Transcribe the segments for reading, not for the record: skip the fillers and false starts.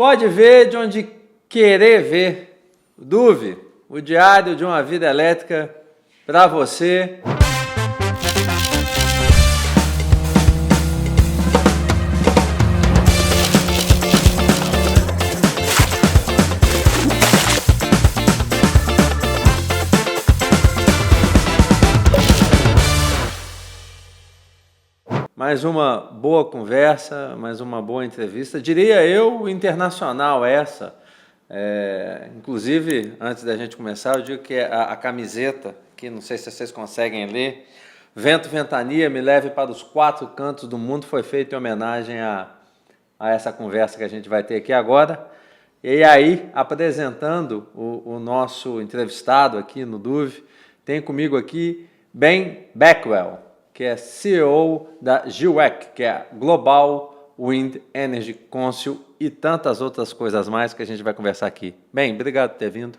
Pode ver de onde querer ver. Duve, o diário de uma vida elétrica para você. Mais uma boa conversa, mais uma boa entrevista, diria eu, internacional essa. Inclusive, antes da gente começar, eu digo que a camiseta, que não sei se vocês conseguem ler, Vento, Ventania, me leve para os 4 cantos do mundo, foi feita em homenagem a essa conversa que a gente vai ter aqui agora. E aí, apresentando o nosso entrevistado aqui no Duve, tem comigo aqui Ben Beckwell, que é CEO da GWEC, que é a Global Wind Energy Council, e tantas outras coisas mais que a gente vai conversar aqui. Bem, obrigado por ter vindo.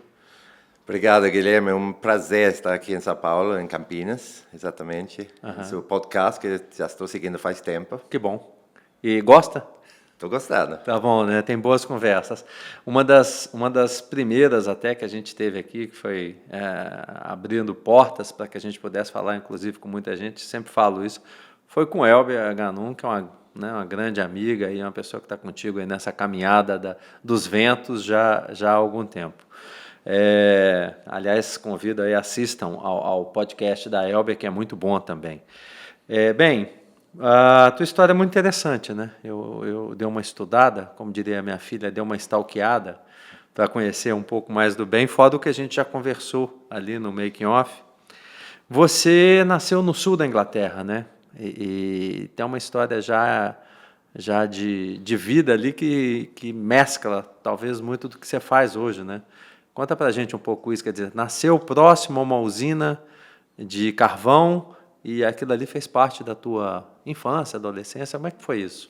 Obrigado, Guilherme. É um prazer estar aqui em São Paulo, em Campinas, exatamente. Esse é o podcast que já estou seguindo faz tempo. Que bom. E gosta? Estou gostando. Tá bom, né? Tem boas conversas. Uma das primeiras até que a gente teve aqui, que foi abrindo portas para que a gente pudesse falar, inclusive, com muita gente, sempre falo isso, foi com Elbia Ganum, que é uma grande amiga e uma pessoa que está contigo aí nessa caminhada dos ventos já há algum tempo. Aliás, convido aí, assistam ao podcast da Elbia, que é muito bom também. Bem, a tua história é muito interessante, né? Eu dei uma estudada, como diria a minha filha, dei uma stalkeada para conhecer um pouco mais do bem, fora do que a gente já conversou ali no making off. Você nasceu no sul da Inglaterra, né? E tem uma história já de vida ali que mescla talvez muito do que você faz hoje, né? Conta para a gente um pouco isso, quer dizer, nasceu próximo a uma usina de carvão e aquilo ali fez parte da tua infância, adolescência. Como é que foi isso?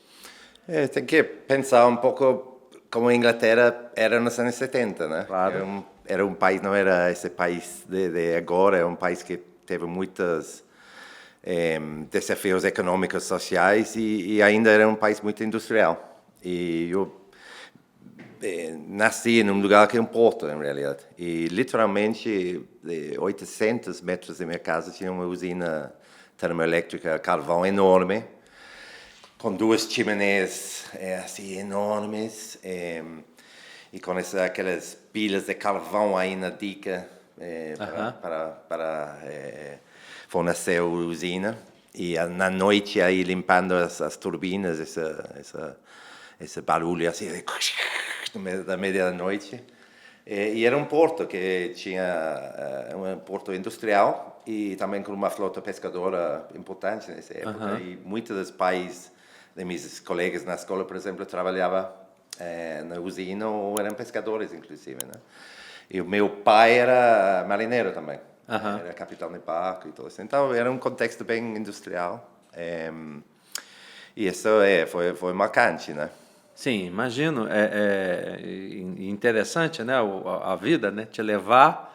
Tem que pensar um pouco como a Inglaterra era nos anos 70, né? Claro. Era um país, não era esse país de agora, é um país que teve muitos desafios econômicos, sociais e ainda era um país muito industrial. E eu nasci num lugar que é um porto, em realidade. E literalmente, 800 metros da minha casa tinha uma usina termoelétrica, carvão enorme, com 2 chimeneias assim enormes, e com aquelas pilhas de carvão aí na dica para fornecer a usina. E na noite aí limpando as turbinas, esse barulho assim, da meia-noite. E era um porto que tinha um porto industrial e também com uma flota pescadora importante nessa época. E muitos dos pais de meus colegas na escola, por exemplo, trabalhavam na usina ou eram pescadores, inclusive, né? E o meu pai era marineiro também. Era capitão de barco e tudo isso. Então, era um contexto bem industrial. E isso foi marcante, né? Sim, imagino. Interessante, né? A vida, né? Te levar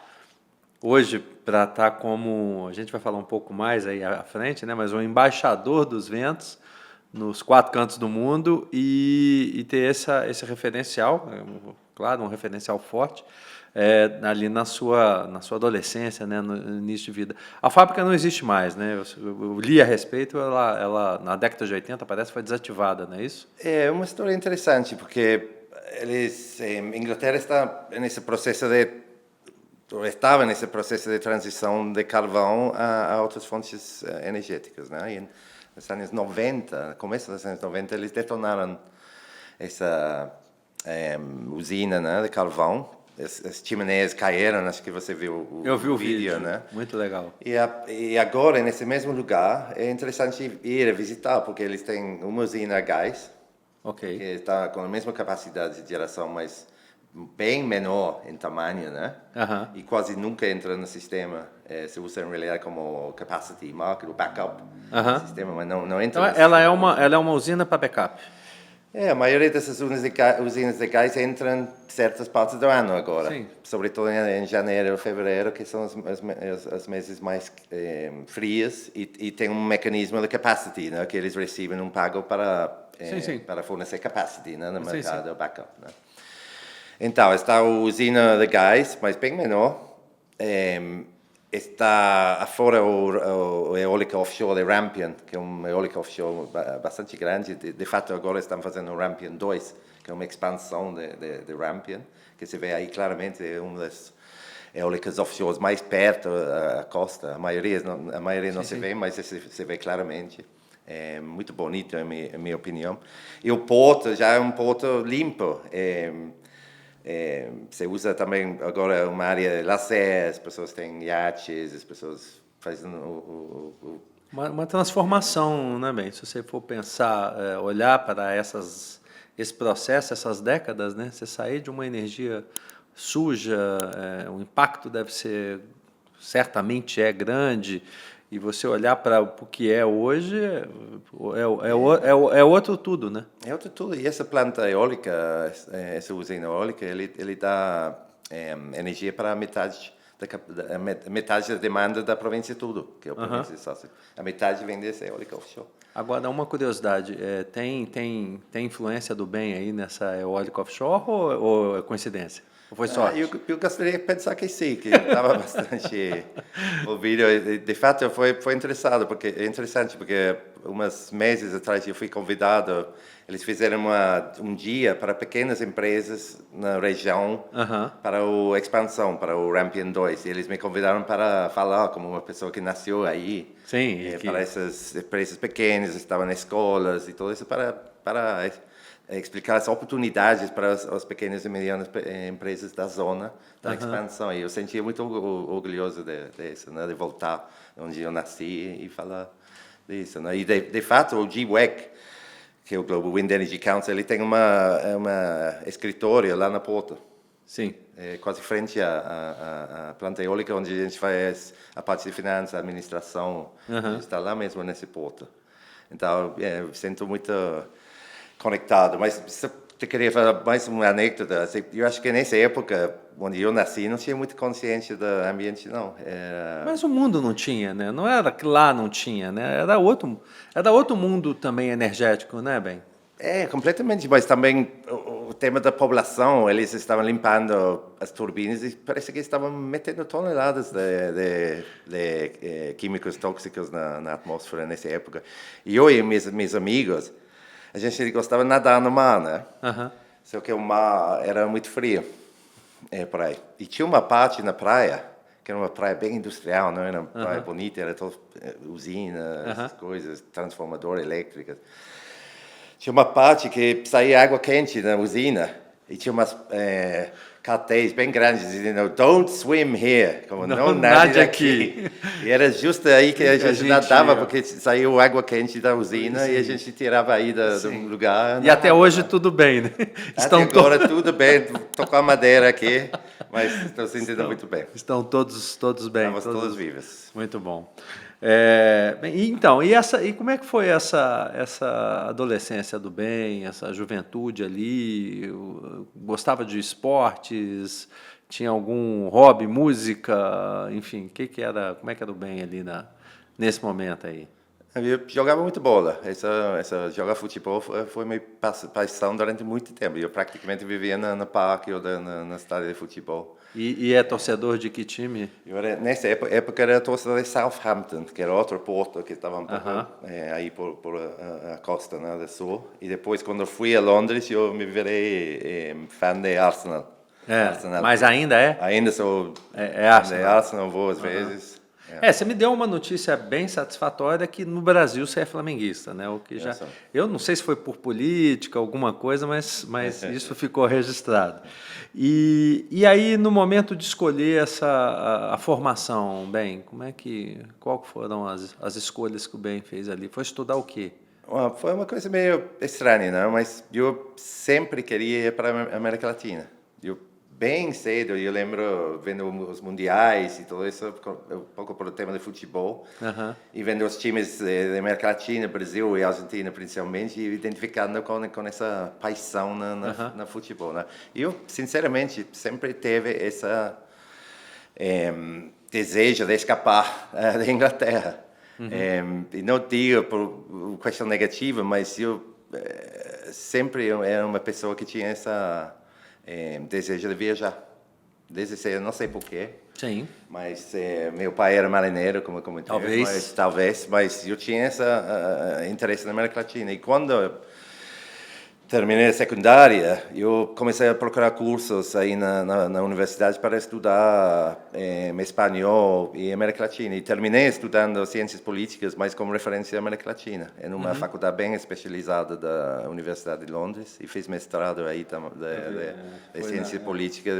hoje para estar como, a gente vai falar um pouco mais aí à frente, né? Mas o embaixador dos ventos nos 4 cantos do mundo e ter esse referencial, claro, um referencial forte, ali na sua adolescência, né? No início de vida. A fábrica não existe mais, né? Eu li a respeito, ela na década de 80 parece foi desativada, não é isso? É uma história interessante, porque Inglaterra estava nesse processo de transição de carvão a outras fontes energéticas, né? E nos anos 90, começo dos anos 90, eles detonaram essa usina, né, de carvão. As chimeneias caíram, acho que você viu Eu vi o vídeo, né? Muito legal. E agora, nesse mesmo lugar, é interessante ir visitar, porque eles têm uma usina a gás, que está com a mesma capacidade de geração, mas bem menor em tamanho, né? E quase nunca entra no sistema. Se usa em realidade como capacity market, o backup sistema, mas não entra. Então, ela é uma usina para backup. A maioria dessas usinas de gás entram em certas partes do ano agora. Sim. Sobretudo em janeiro e fevereiro, que são os meses mais frios, e tem um mecanismo de capacity, né, que eles recebem um pago para fornecer capacity, né, no mercado backup. Né. Então, está a usina de gás, mas bem menor. Está fora o eólica offshore de Rampion, que é uma eólica offshore bastante grande. De fato, agora estão fazendo o Rampion 2, que é uma expansão de Rampion, que se vê aí claramente, é uma das eólicas offshore mais perto da costa. A maioria não se vê, mas se vê claramente. É muito bonito, em minha opinião. E o porto já é um porto limpo. Se usa também agora uma área de lazer, as pessoas têm iates, as pessoas fazem Uma transformação, né, bem? Se você for pensar, olhar para esse processo, essas décadas, né, você sair de uma energia suja, o impacto deve ser, certamente é grande, e você olhar para o que é hoje, é outro tudo, né? É outro tudo. E essa planta eólica, essa usina eólica, ele dá energia para metade da demanda da província tudo, que é a província de Sussex. A metade vem dessa eólica offshore. Agora, uma curiosidade, tem influência do bem aí nessa eólica offshore ou é coincidência? Ou foi sorte? Eu gostaria de pensar que sim, que estava bastante ouvido. De fato, foi interessante, porque uns meses atrás eu fui convidado, eles fizeram um dia para pequenas empresas na região para a expansão, para o Rampion 2. E eles me convidaram para falar como uma pessoa que nasceu aí. Sim. Para essas empresas pequenas, estavam nas escolas e tudo isso para explicar as oportunidades para as pequenas e medianas empresas da zona da expansão. E eu sentia muito orgulhoso disso, né, de voltar onde eu nasci e falar disso. Né. E, de fato, o GWEC, que é o Global Wind Energy Council, ele tem uma escritório lá na Porta. Sim. Quase frente à planta eólica, onde a gente faz a parte de finanças, administração, está lá mesmo nesse porto. Então, eu sinto muito conectado. Mas eu queria falar mais uma anedota. Eu acho que nessa época, onde eu nasci, não tinha muita consciência do ambiente, não. Mas o mundo não tinha, né? Não era que lá não tinha, né? Era outro mundo também energético, né, bem? Completamente, mas também o tema da população, eles estavam limpando as turbinas e parece que estavam metendo toneladas de químicos tóxicos na atmosfera nessa época. E eu e meus amigos, a gente gostava de nadar no mar, né? Só que o mar era muito frio por aí. E tinha uma parte na praia, que era uma praia bem industrial, não era uma praia bonita, era toda usina, essas coisas, transformador elétricas. Tinha uma parte que saía água quente na usina e tinha umas cartéis bem grandes dizendo "Don't swim here", como não nade aqui. E era justo aí que a gente nadava, porque saiu água quente da usina e a gente tirava aí do lugar. E até hoje tudo bem, né? Até agora tudo bem, estou com a madeira aqui, mas estou sentindo muito bem. Estão todos bem. Estamos todos vivos. Muito bom. Então, e como é que foi essa adolescência do bem, essa juventude ali? Gostava de esportes? Tinha algum hobby, música? Enfim, como é que era o bem ali nesse momento aí? Eu jogava muito bola. Jogar futebol foi minha paixão durante muito tempo. Eu praticamente vivia no parque ou na estádio de futebol. E é torcedor de que time? Nessa época era torcedor de Southampton, que era outro porto que estava um pouco aí por a costa, né, do sul. E depois, quando eu fui a Londres, eu me virei fã de Arsenal. Arsenal. Mas ainda é? Ainda sou Arsenal. de Arsenal, vou às vezes. Você me deu uma notícia bem satisfatória que no Brasil você é flamenguista, né? O que eu não sei se foi por política, alguma coisa, mas isso ficou registrado. E aí, no momento de escolher a formação, bem, qual foram as escolhas que o Ben fez ali? Foi estudar o quê? Foi uma coisa meio estranha, né? Mas eu sempre queria ir para a América Latina. Eu bem cedo. Eu lembro vendo os mundiais e tudo isso, um pouco pelo tema de futebol, e vendo os times da América Latina, Brasil e Argentina principalmente, e identificando com essa paixão na futebol, né? Eu, sinceramente, sempre teve essa desejo de escapar da Inglaterra. E não digo por questão negativa, mas eu sempre era uma pessoa que tinha essa desejo de viajar. Desde cedo, não sei porquê. Sim. Mas meu pai era marinheiro, como eu comentei. Talvez. Mas eu tinha esse interesse na América Latina. E quando terminei a secundária, eu comecei a procurar cursos aí na universidade para estudar espanhol e América Latina. E terminei estudando ciências políticas, mas como referência à América Latina, em uma faculdade bem especializada da Universidade de Londres, e fiz mestrado aí de ciência política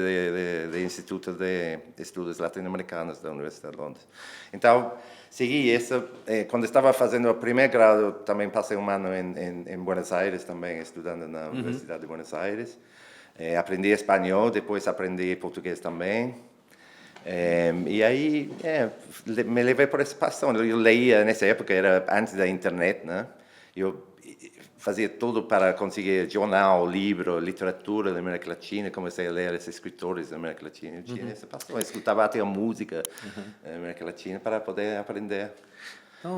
do Instituto de Estudos Latino-Americanos da Universidade de Londres. Então, segui essa. Quando estava fazendo o primeiro grau, também passei um ano em Buenos Aires, também estudando na Universidade de Buenos Aires. Aprendi espanhol, depois aprendi português também. E aí me levei por essa paixão. Eu leia, nessa época, era antes da internet, né? Eu fazia tudo para conseguir jornal, livro, literatura da América Latina. Comecei a ler esses escritores da América Latina. Eu tinha essa paixão. Eu escutava até a música da América Latina para poder aprender.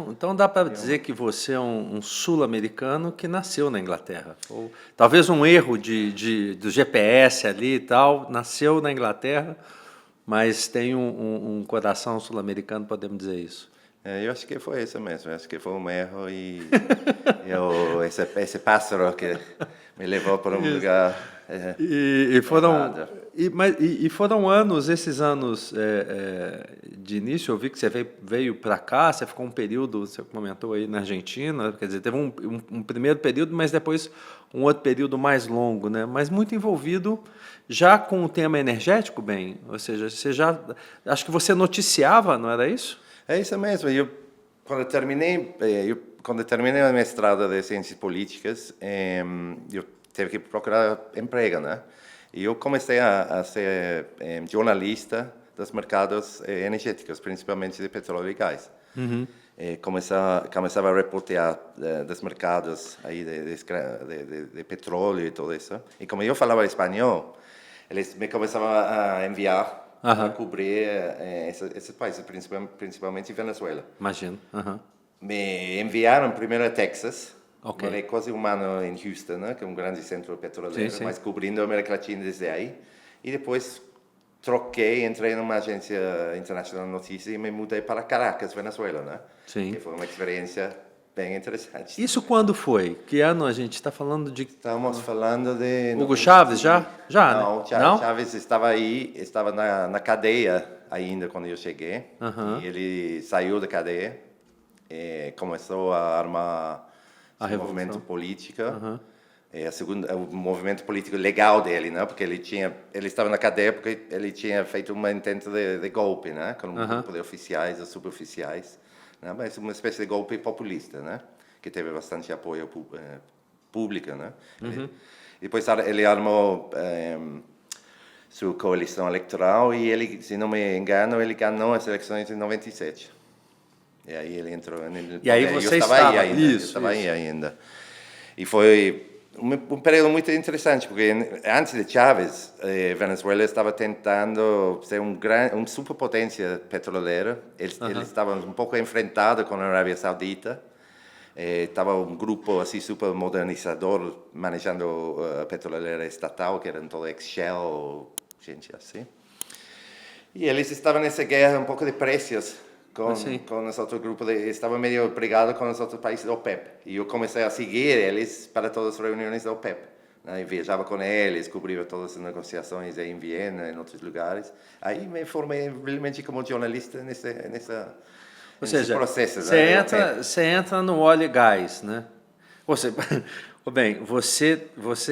Então dá para dizer que você é um sul-americano que nasceu na Inglaterra. Ou talvez um erro do GPS ali e tal, nasceu na Inglaterra, mas tem um coração sul-americano, podemos dizer isso. Eu acho que foi isso mesmo. Eu acho que foi um erro e esse pássaro que me levou para um lugar foram anos, esses anos de início. Eu vi que você veio para cá, você ficou um período, você comentou aí na Argentina, quer dizer, teve um primeiro período, mas depois um outro período mais longo, né? Mas muito envolvido já com o tema energético, bem, ou seja, acho que você noticiava, não era isso? É isso mesmo. Quando eu terminei a mestrado de Ciências Políticas, eu tive que procurar emprego, né? E eu comecei a ser jornalista dos mercados energéticos, principalmente de petróleo e gás. Começava a reportear dos mercados aí de petróleo e tudo isso. E como eu falava espanhol, eles me começavam a enviar para cobrir esses países, principalmente Venezuela. Imagino. Me enviaram primeiro a Texas. Okay. Morei quase um ano em Houston, né, que é um grande centro petroleiro, mas cobrindo a América Latina desde aí. E depois entrei numa agência internacional de notícias e me mudei para Caracas, Venezuela, né? Sim. Que foi uma experiência bem interessante. Isso quando foi? Que ano a gente está falando de... Estamos falando de... Hugo Chávez já? Não, né? Chávez estava na cadeia ainda quando eu cheguei. E ele saiu da cadeia e começou a armar o movimento político. O movimento político legal dele, né? Porque ele estava na cadeia porque ele tinha feito um intento de golpe, né? Com um grupo de oficiais ou suboficiais, né? Mas uma espécie de golpe populista, né? Que teve bastante apoio público, né? Depois ele armou sua coalição eleitoral e ele, se não me engano, ele ganhou as eleições em 97. E aí ele entrou no... E aí você estava aí ainda. Isso, estava aí ainda. E foi um período muito interessante, porque antes de Chávez, Venezuela estava tentando ser uma superpotência petroleira. Eles estavam um pouco enfrentados com a Arábia Saudita. Estava um grupo assim super modernizador manejando a petroleira estatal, que era todo ex-Shell, gente assim. E eles estavam nessa guerra um pouco de preços com os outros grupos, estava meio brigado com os outros países da OPEP. E eu comecei a seguir eles para todas as reuniões da OPEP. Né? Viajava com eles, cobria todas as negociações em Viena, em outros lugares. Aí me formei realmente como jornalista nesse processo. Você entra no óleo e gás, né? Você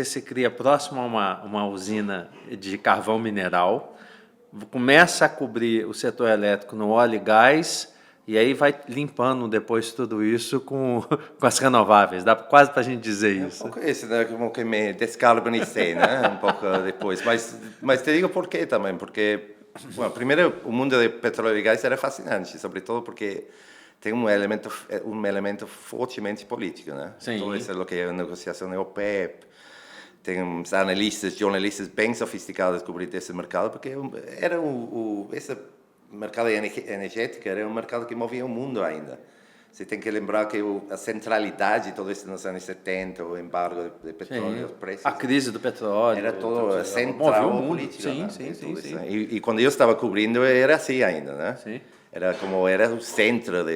se cria próximo a uma usina de carvão mineral, começa a cobrir o setor elétrico no óleo e gás, E aí vai limpando depois tudo isso com, com as renováveis. Dá quase para a gente dizer isso. Um pouco isso, né? Como que me descarbonicei, né? Um pouco depois. Mas te digo por quê também. Porque, bueno, primeiro, o mundo de petróleo e gás era fascinante, sobretudo porque tem um elemento fortemente político, né? Sim. Todo isso é o que é a negociação da OPEP. Tem uns analistas, jornalistas bem sofisticados cobrindo esse mercado, porque era esse mercado energético era um mercado que movia o mundo ainda. Você tem que lembrar que a centralidade de todo isso nos anos 70, o embargo de petróleo, os preços... A crise do petróleo. Era todo central político. Sim, né? sim. E quando eu estava cobrindo, era assim ainda, né? Sim. Era o centro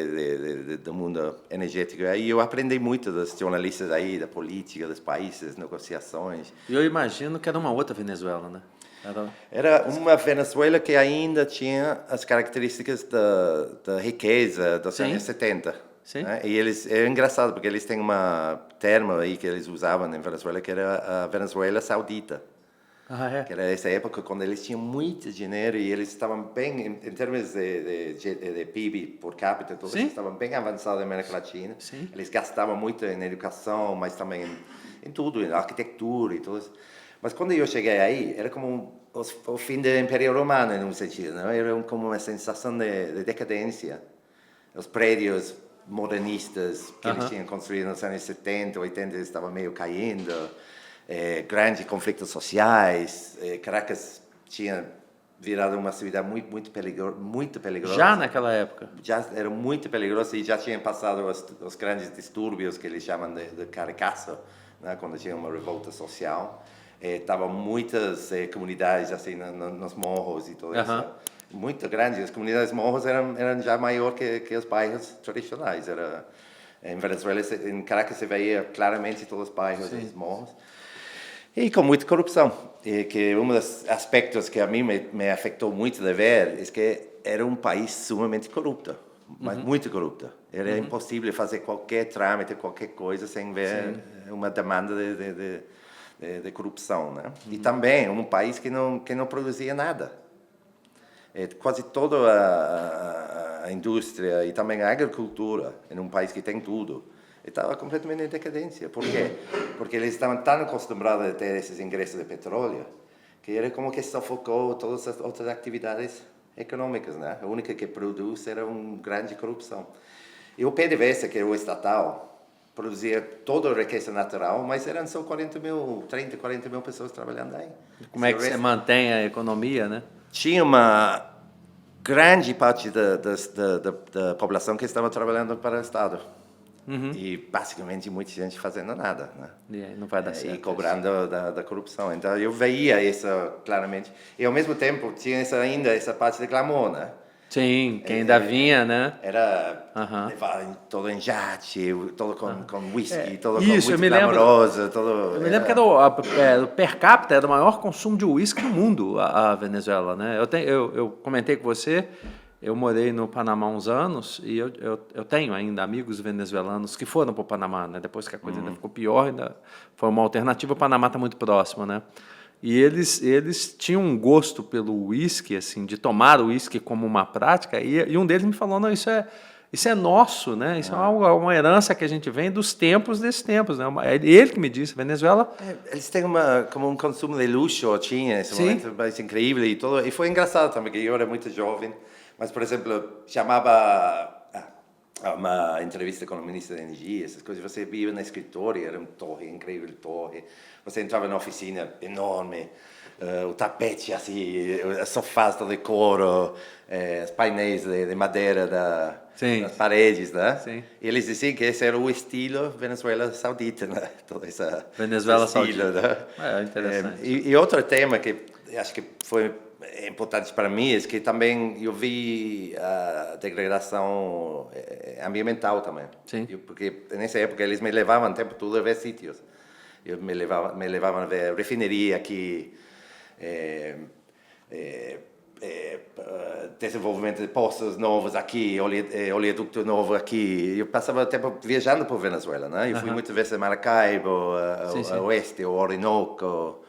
do mundo energético. Aí eu aprendi muito dos jornalistas aí, da política, dos países, negociações. E eu imagino que era uma outra Venezuela, né? Era uma Venezuela que ainda tinha as características da riqueza dos anos 70. Sim. Né? E é engraçado, porque eles têm uma termo aí que eles usavam em Venezuela, que era a Venezuela Saudita. Ah, é? Que era essa época quando eles tinham muito dinheiro e eles estavam bem, em termos de PIB por capita, todos eles estavam bem avançados na América Latina. Sim. Eles gastavam muito em educação, mas também em tudo, em arquitetura e tudo isso. Mas quando eu cheguei aí, era como o fim do Império Romano, em um sentido. Não? Era como uma sensação de decadência. Os prédios modernistas que eles tinham construído nos anos 70, 80, estavam meio caindo. Grandes conflitos sociais. Caracas tinha virado uma cidade muito perigosa. Já naquela época? Já era muito perigosa e já tinham passado os grandes distúrbios que eles chamam de Caracazo, né? Quando tinha uma revolta social. Estavam muitas comunidades assim nos morros e tudo isso. Muito grandes. As comunidades morros eram já maior que os bairros tradicionais. Em Venezuela, em Caracas, se veia claramente todos os bairros dos morros. E com muita corrupção. E que um dos aspectos que a mim me afetou muito de ver é que era um país sumamente corrupto, mas muito corrupto. Era impossível fazer qualquer trâmite, qualquer coisa, sem ver uma demanda de corrupção, né? E também um país que não produzia nada. Quase toda a indústria e também a agricultura, em um país que tem tudo, estava completamente em decadência. Por quê? Porque eles estavam tão acostumados a ter esses ingressos de petróleo que era como que sufocou todas as outras atividades econômicas, né? A única que produz era uma grande corrupção. E o PDVSA, que era o estatal, produzia toda a riqueza natural, mas eram só 40 mil pessoas trabalhando aí. Como é que você mantém a economia, né? Tinha uma grande parte da população que estava trabalhando para o Estado. E, basicamente, muita gente fazendo nada. Né? E aí não vai dar certo. E cobrando da corrupção. Então, eu veia isso claramente. E, ao mesmo tempo, tinha ainda essa parte de glamour, né? Sim, quem ainda vinha, né? Era levado todo em jate, todo com whisky, todo isso, muito glamouroso. Eu me lembro que o per capita era o maior consumo de uísque do mundo, a Venezuela, né? Eu comentei com você, eu morei no Panamá uns anos e eu tenho ainda amigos venezuelanos que foram para o Panamá, né? Depois que a coisa ainda ficou pior, ainda foi uma alternativa. O Panamá está muito próximo, né? E eles tinham um gosto pelo uísque, assim, de tomar o uísque como uma prática, e um deles me falou, não, isso é nosso, né? Isso é uma herança que a gente vem dos tempos desses tempos, né? Ele que me disse, Venezuela... eles têm como um consumo de luxo, tinha esse momento mais incrível e tudo. E foi engraçado também, porque eu era muito jovem, mas, por exemplo, chamava uma entrevista com o ministro da Energia, essas coisas, você via no escritório, era uma torre, incrível torre, você entrava na oficina enorme, o tapete assim, os sofás de couro, os painéis de madeira das paredes, né? Sim. E eles diziam que esse era o estilo Venezuela Saudita, né? Todo esse Venezuela estilo, Saudita. Né? Interessante. E outro tema que acho que foi importante para mim é que também eu vi a degradação ambiental também. Sim. Porque nessa época eles me levavam o tempo todo a ver sítios. Me levavam a ver refineria aqui, desenvolvimento de poços novos aqui, oleoduto novo aqui. Eu passava tempo viajando por Venezuela, né? Eu fui muitas vezes a Maracaibo, a oeste, o Orinoco,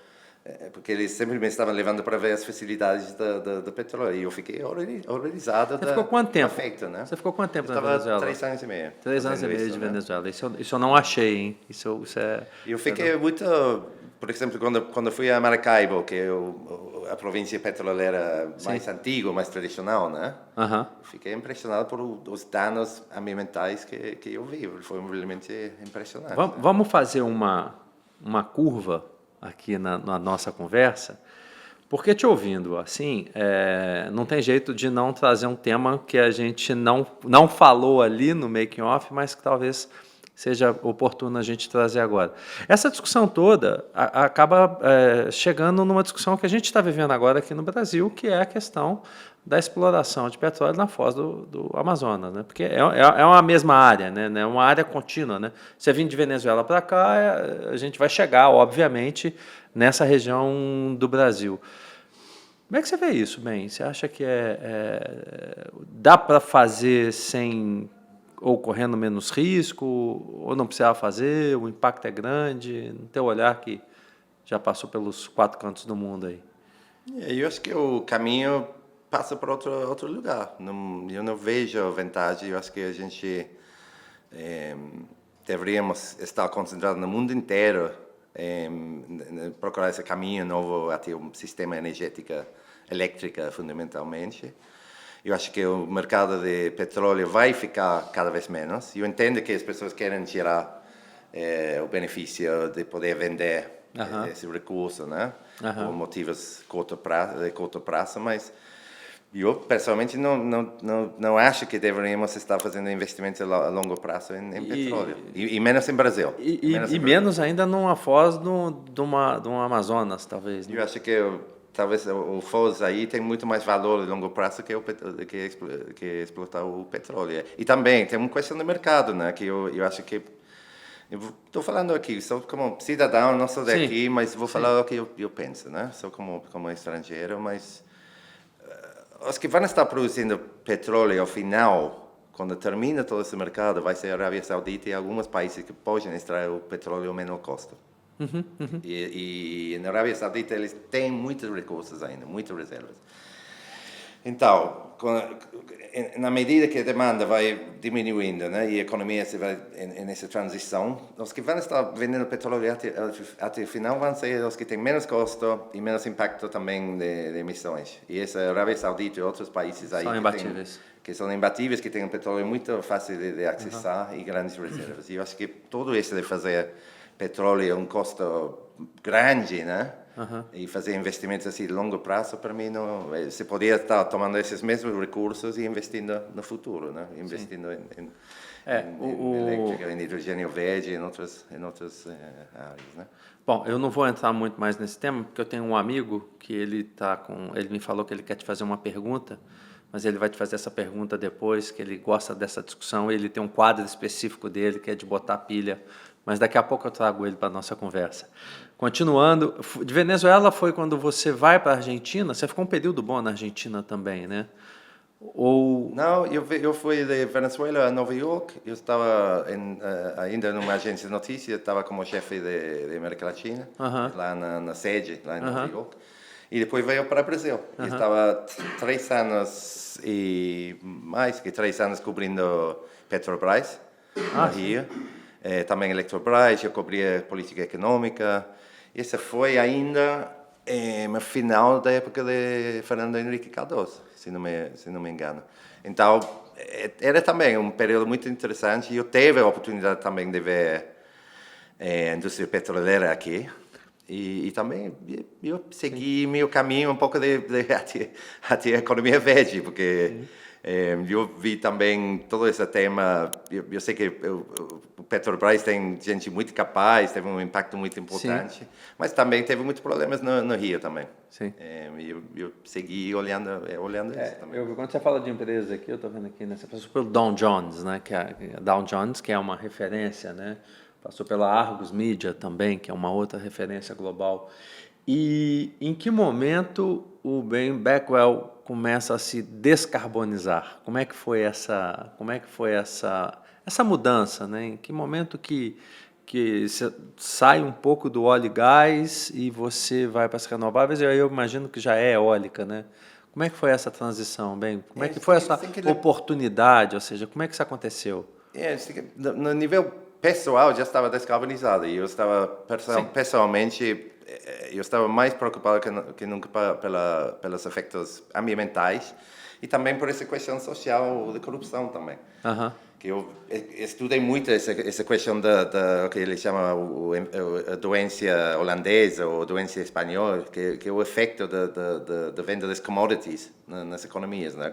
porque eles sempre me estavam levando para ver as facilidades do petróleo. E eu fiquei horrorizado. Você ficou quanto tempo? Feito, né? Você ficou quanto tempo na Estava Venezuela? 3 anos e meio. 3 anos e meio de né? Venezuela. Isso eu não achei, hein? Isso é... Eu fiquei muito... Por exemplo, quando fui a Maracaibo, que é a província petroleira mais antiga, mais tradicional, né? Fiquei impressionado por os danos ambientais que eu vi. Foi realmente impressionante. Vamos fazer uma curva aqui na nossa conversa, porque te ouvindo assim, não tem jeito de não trazer um tema que a gente não falou ali no making off, mas que talvez seja oportuno a gente trazer agora. Essa discussão toda acaba chegando numa discussão que a gente está vivendo agora aqui no Brasil, que é a questão da exploração de petróleo na foz do Amazonas, né? Porque é uma mesma área, né? É uma área contínua, né? Você vindo de Venezuela para cá, a gente vai chegar, obviamente, nessa região do Brasil. Como é que você vê isso, Ben? Você acha que dá para fazer sem ou correndo menos risco, ou não precisava fazer, o impacto é grande, no teu olhar que já passou pelos 4 cantos do mundo aí? Eu acho que o caminho passa por outro lugar. Eu não vejo vantagem. Eu acho que a gente deveríamos estar concentrados no mundo inteiro procurar esse caminho novo até um sistema energético elétrico, fundamentalmente. Eu acho que o mercado de petróleo vai ficar cada vez menos. Eu entendo que as pessoas querem tirar o benefício de poder vender esse recurso, né? Por motivos de curto prazo, mas eu pessoalmente não acho que deveríamos estar fazendo investimentos a longo prazo em petróleo. E menos em Brasil. Menos ainda numa foz de um Amazonas, talvez. Né? Eu acho que talvez o foz aí tem muito mais valor a longo prazo que explotar o petróleo. E também tem uma questão de mercado, né? Que eu acho que estou falando aqui, sou como cidadão, não sou daqui, mas vou falar o que eu penso, né? Sou como estrangeiro, mas os que vão estar produzindo petróleo ao final, quando termina todo esse mercado, vai ser a Arábia Saudita e alguns países que podem extrair o petróleo a menor custo. E na Arábia Saudita eles têm muitos recursos ainda, muitas reservas. Então, na medida que a demanda vai diminuindo, né, e a economia se vai nessa transição, os que vão estar vendendo petróleo até o final vão ser os que têm menos custo e menos impacto também de emissões. E essa Arábia Saudita e outros países aí que são imbatíveis, que têm um petróleo muito fácil de acessar e grandes reservas. E eu acho que tudo isso de fazer petróleo é um custo grande, né? E fazer investimentos assim de longo prazo, para mim, não. Você poderia estar tomando esses mesmos recursos e investindo no futuro, né? Investindo em elétrica, em hidrogênio verde, em outras áreas, né? Bom, eu não vou entrar muito mais nesse tema, porque eu tenho um amigo que ele me falou que ele quer te fazer uma pergunta, mas ele vai te fazer essa pergunta depois, que ele gosta dessa discussão, ele tem um quadro específico dele, que é de botar pilha, mas daqui a pouco eu trago ele para a nossa conversa. Continuando, de Venezuela foi quando você vai para a Argentina, você ficou um período bom na Argentina também, né? Não, eu fui de Venezuela a Nova York, eu estava ainda numa agência de notícias, estava como chefe de América Latina, lá na sede, lá em Nova York. E depois veio para o Brasil. Eu estava 3 anos e mais que 3 anos cobrindo Petrobras, no Rio. Também Eletrobras, eu cobria política econômica. Esse foi ainda no final da época de Fernando Henrique Cardoso, se não me engano. Então, era também um período muito interessante. Eu tive a oportunidade também de ver a indústria petroleira aqui. E também eu segui meu caminho um pouco até a economia verde, porque eu vi também todo esse tema. Eu sei que o Petrobras tem gente muito capaz, teve um impacto muito importante, mas também teve muitos problemas no Rio também. Eu segui olhando isso também. Quando você fala de empresa aqui, eu estou vendo aqui, né, você passou pelo Dow Jones, né, que é Dow Jones, que é uma referência, né? Passou pela Argus Media também, que é uma outra referência global. E em que momento o Ben Beckwell começa a se descarbonizar? Como é que foi essa mudança, né? Em que momento que que você sai um pouco do óleo e gás e você vai para as renováveis, e aí eu imagino que já é eólica, né? Como é que foi essa transição, bem? Como é que foi essa oportunidade, ou seja, como é que isso aconteceu? No nível pessoal já estava descarbonizado e eu estava pessoalmente eu estava mais preocupado que nunca pelos efeitos ambientais e também por essa questão social de corrupção também. Que eu estudei muito essa questão da que ele chama a doença holandesa ou doença espanhola, que é o efeito da venda das commodities nas economias, né?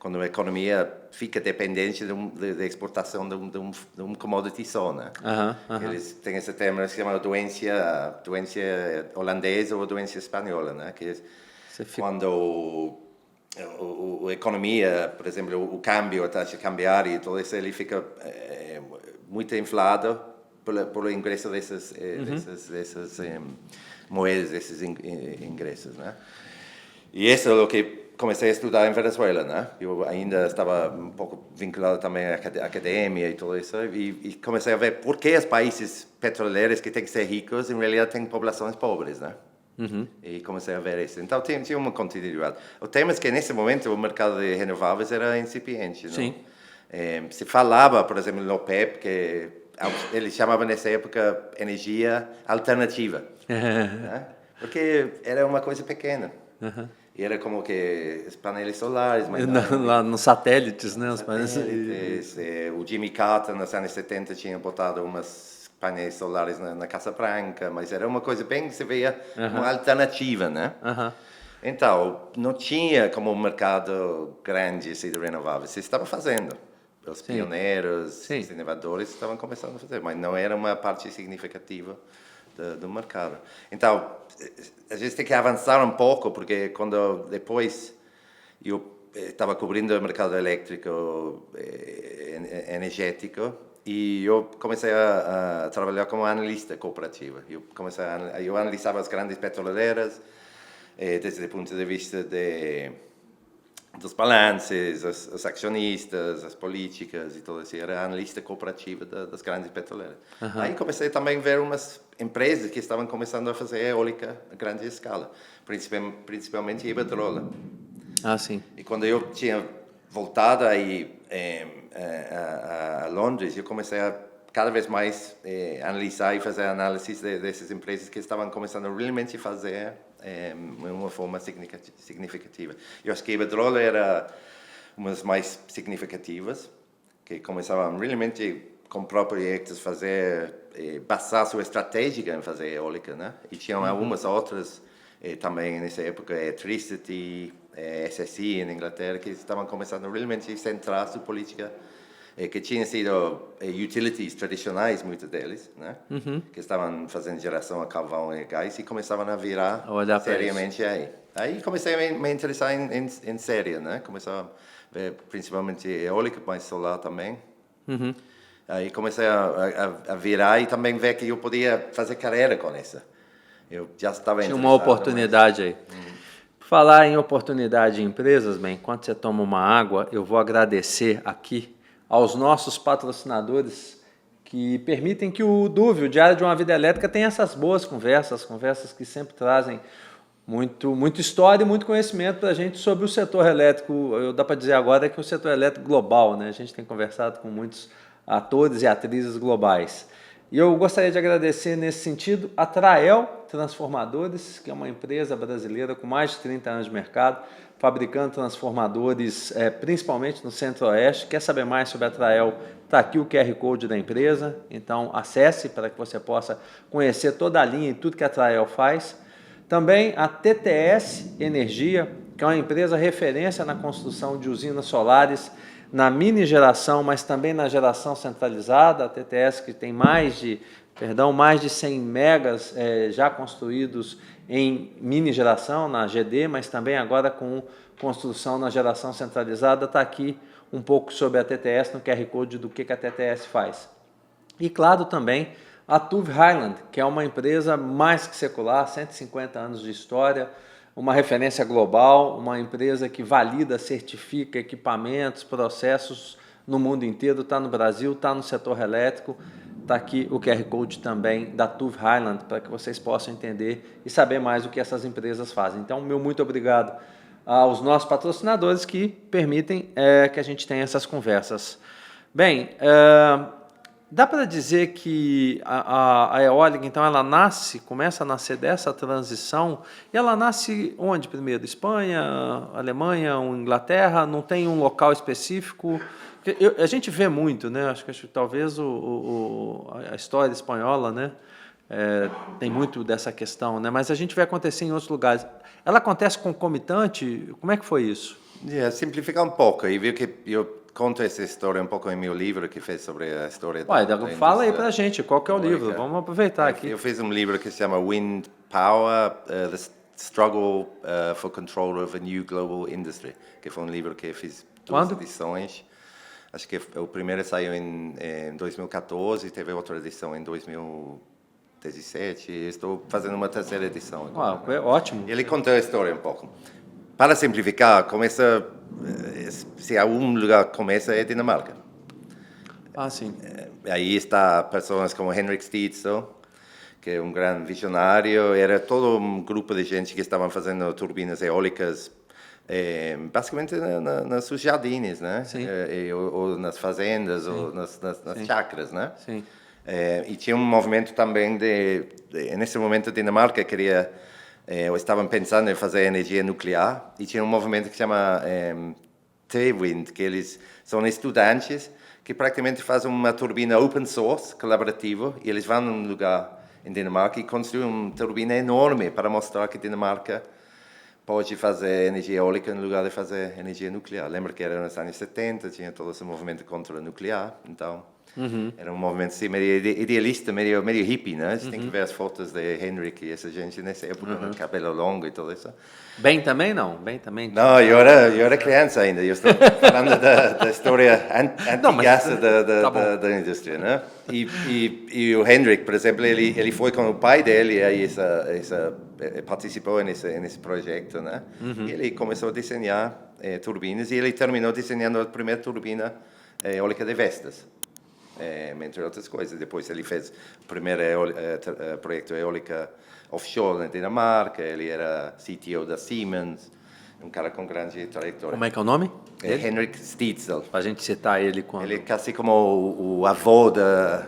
Quando a economia fica dependente da exportação de um commodity só, né? Eles têm esse termo que se chama doença holandesa ou doença espanhola, né? Que quando a economia, por exemplo, o câmbio, a taxa cambiária e tudo isso, ele fica muito inflado pelo ingresso dessas moedas, desses ingressos, né? E isso é o que comecei a estudar em Venezuela, né? Eu ainda estava um pouco vinculado também à academia e tudo isso, e comecei a ver por que os países petroleiros que têm que ser ricos, em realidade, têm populações pobres, né? E comecei a ver isso. Então, tinha uma continuidade. O tema é que, nesse momento, o mercado de renováveis era incipiente, não? Sim. Se falava, por exemplo, no OPEP, que eles chamavam nessa época energia alternativa, né? Porque era uma coisa pequena. E era como que os painéis solares... Lá nos satélites, né? Os satélites, o Jimmy Carter, nos anos 70, tinha botado umas painéis solares na Casa Branca, mas era uma coisa bem que se veia uma alternativa, né? Então, não tinha como um mercado grande assim, de renováveis. Se estava fazendo. Os pioneiros, os inovadores estavam começando a fazer, mas não era uma parte significativa do mercado. Então, a gente tem que avançar um pouco, porque quando depois eu estava cobrindo o mercado elétrico energético e eu comecei a trabalhar como analista cooperativo. Eu analisava as grandes petroleiras desde o ponto de vista dos balances, os acionistas, as políticas e tudo isso. Era analista cooperativa das grandes petroleiras. Aí comecei também a ver umas empresas que estavam começando a fazer eólica a grande escala, principalmente Iberdrola. Sim. E quando eu tinha voltado aí a Londres, eu comecei a cada vez mais analisar e fazer análises dessas empresas que estavam começando a realmente fazer de uma forma significativa. Eu acho que a Iberdrola era uma das mais significativas, que começavam realmente com projetos fazer, basar sua estratégia em fazer eólica, né? E tinham algumas outras também nessa época, Electricity, SSE em Inglaterra, que estavam começando a realmente centrar sua política, que tinham sido utilities tradicionais, muitos deles, né? Que estavam fazendo geração a carvão e gás e começavam a virar seriamente aí. Aí comecei a me interessar em série, né? Comecei a ver principalmente eólica, mas solar também. Aí comecei a virar e também ver que eu podia fazer carreira com isso. Eu já estava Tinha uma oportunidade aí. Falar em oportunidade em empresas, bem, enquanto você toma uma água, eu vou agradecer aqui aos nossos patrocinadores que permitem que o DUV, o Diário de uma Vida Elétrica, tenha essas boas conversas que sempre trazem muito história e muito conhecimento para a gente sobre o setor elétrico. Dá para dizer agora que é o setor elétrico global, né? A gente tem conversado com muitos atores e atrizes globais. E eu gostaria de agradecer nesse sentido a Trael Transformadores, que é uma empresa brasileira com mais de 30 anos de mercado, fabricando transformadores principalmente no Centro-Oeste. Quer saber mais sobre a Trael? Está aqui o QR Code da empresa, então acesse para que você possa conhecer toda a linha e tudo que a Trael faz. Também a TTS Energia, que é uma empresa referência na construção de usinas solares, na mini geração, mas também na geração centralizada. A TTS que tem mais de 100 megas já construídos em mini geração, na GD, mas também agora com construção na geração centralizada. Está aqui um pouco sobre a TTS no QR Code do que a TTS faz. E claro também a TUV Highland, que é uma empresa mais que secular, 150 anos de história, uma referência global, uma empresa que valida, certifica equipamentos, processos no mundo inteiro, está no Brasil, está no setor elétrico, está aqui o QR Code também da TÜV Rheinland, para que vocês possam entender e saber mais o que essas empresas fazem. Então, meu muito obrigado aos nossos patrocinadores que permitem que a gente tenha essas conversas. Bem, dá para dizer que a eólica, então, ela começa a nascer dessa transição, e ela nasce onde primeiro? Espanha, Alemanha, Inglaterra? Não tem um local específico? A gente vê muito, né? Acho que talvez a história espanhola, né? Tem muito dessa questão, né? Mas a gente vê acontecer em outros lugares. Ela acontece concomitante? Como é que foi isso? Simplificar um pouco, e viu que eu conto essa história um pouco em meu livro que fez sobre a história da fala aí pra gente, qual que é o livro? Vamos aproveitar aqui. Eu fiz um livro que se chama Wind Power, The Struggle for Control of a New Global Industry, que foi um livro que eu fiz 2 edições. Acho que o primeiro saiu em 2014 e teve outra edição em 2017. Estou fazendo uma terceira edição agora. É ótimo. Ele contou a história um pouco. Para simplificar, se há um lugar que começa é Dinamarca. Sim. Aí está pessoas como Henrik Stitzel, que é um grande visionário. Era todo um grupo de gente que estavam fazendo turbinas eólicas, basicamente nos seus jardins, né? Ou nas fazendas, ou nas chacras, né? Sim. E tinha um movimento também nesse momento a Dinamarca queria estavam pensando em fazer energia nuclear, e tinha um movimento que se chama T-Wind, que eles são estudantes que praticamente fazem uma turbina open source, colaborativo, e eles vão num lugar em Dinamarca e construem uma turbina enorme para mostrar que Dinamarca pode fazer energia eólica no lugar de fazer energia nuclear. Lembra que era nos anos 70, tinha todo esse movimento contra o nuclear, então era um movimento assim, meio idealista, meio hippie, né? Você tem que ver as fotos de Henrik e essa gente nessa época, com cabelo longo e tudo isso. Bem também não? Bem também? Não, eu era criança ainda, eu estou falando da história antigaça da indústria, né? E o Henrik, por exemplo, ele foi com o pai dele, aí participou nesse projeto, né? E ele começou a desenhar turbinas, e ele terminou desenhando a primeira turbina eólica de Vestas. Entre outras coisas. Depois ele fez o primeiro projeto eólica offshore na Dinamarca, ele era CTO da Siemens, um cara com grande trajetória. Como é que é o nome? Henrik Stitzel. Para a gente citar ele quando... Ele é quase como o avô da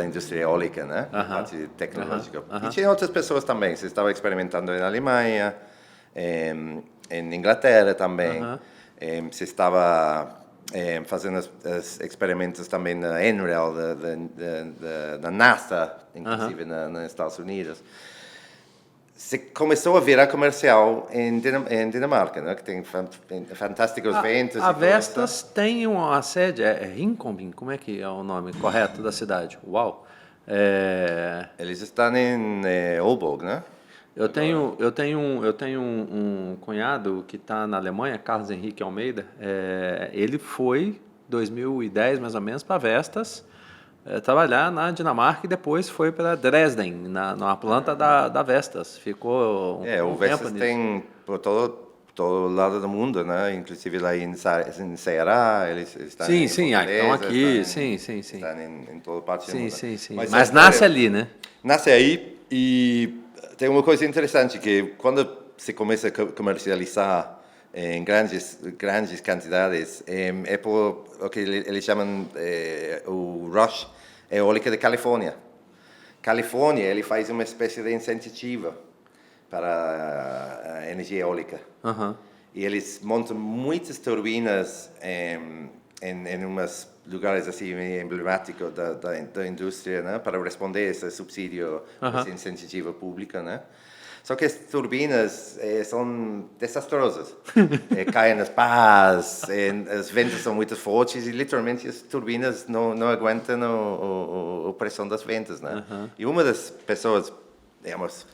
indústria eólica, né? A parte tecnológica. E tinha outras pessoas também. Você estava experimentando na Alemanha, em Inglaterra também. Você estava fazendo os experimentos também na NREL, da NASA, inclusive nos Estados Unidos. Se começou a virar comercial em Dinamarca, né? Que tem fantásticos ventos. A Vestas tem uma sede, Rinköping, como é que é o nome correto da cidade? Uau! Eles estão em Aalborg, né? Eu tenho um cunhado que está na Alemanha, Carlos Henrique Almeida. Ele foi, 2010 mais ou menos, para Vestas, trabalhar na Dinamarca, e depois foi para Dresden, na planta da Vestas. Ficou o Vestas tem por todo lado do mundo, né? Inclusive lá em Ceará, eles estão estão aqui, estão em toda parte do mundo. Sim. Mas nasce ali, né? Nasce aí, e tem uma coisa interessante, que quando se começa a comercializar em grandes quantidades, é por o que eles chamam o Rush Eólica da Califórnia. Califórnia, ele faz uma espécie de incentivo para a energia eólica. E eles montam muitas turbinas em umas lugares assim emblemáticos da indústria, né, para responder a esse subsídio, esse incentivo público, né? Só que as turbinas são desastrosas. Caem nas pás, os ventos são muito fortes, e literalmente as turbinas não aguentam a pressão das ventas, né? E uma das pessoas, digamos,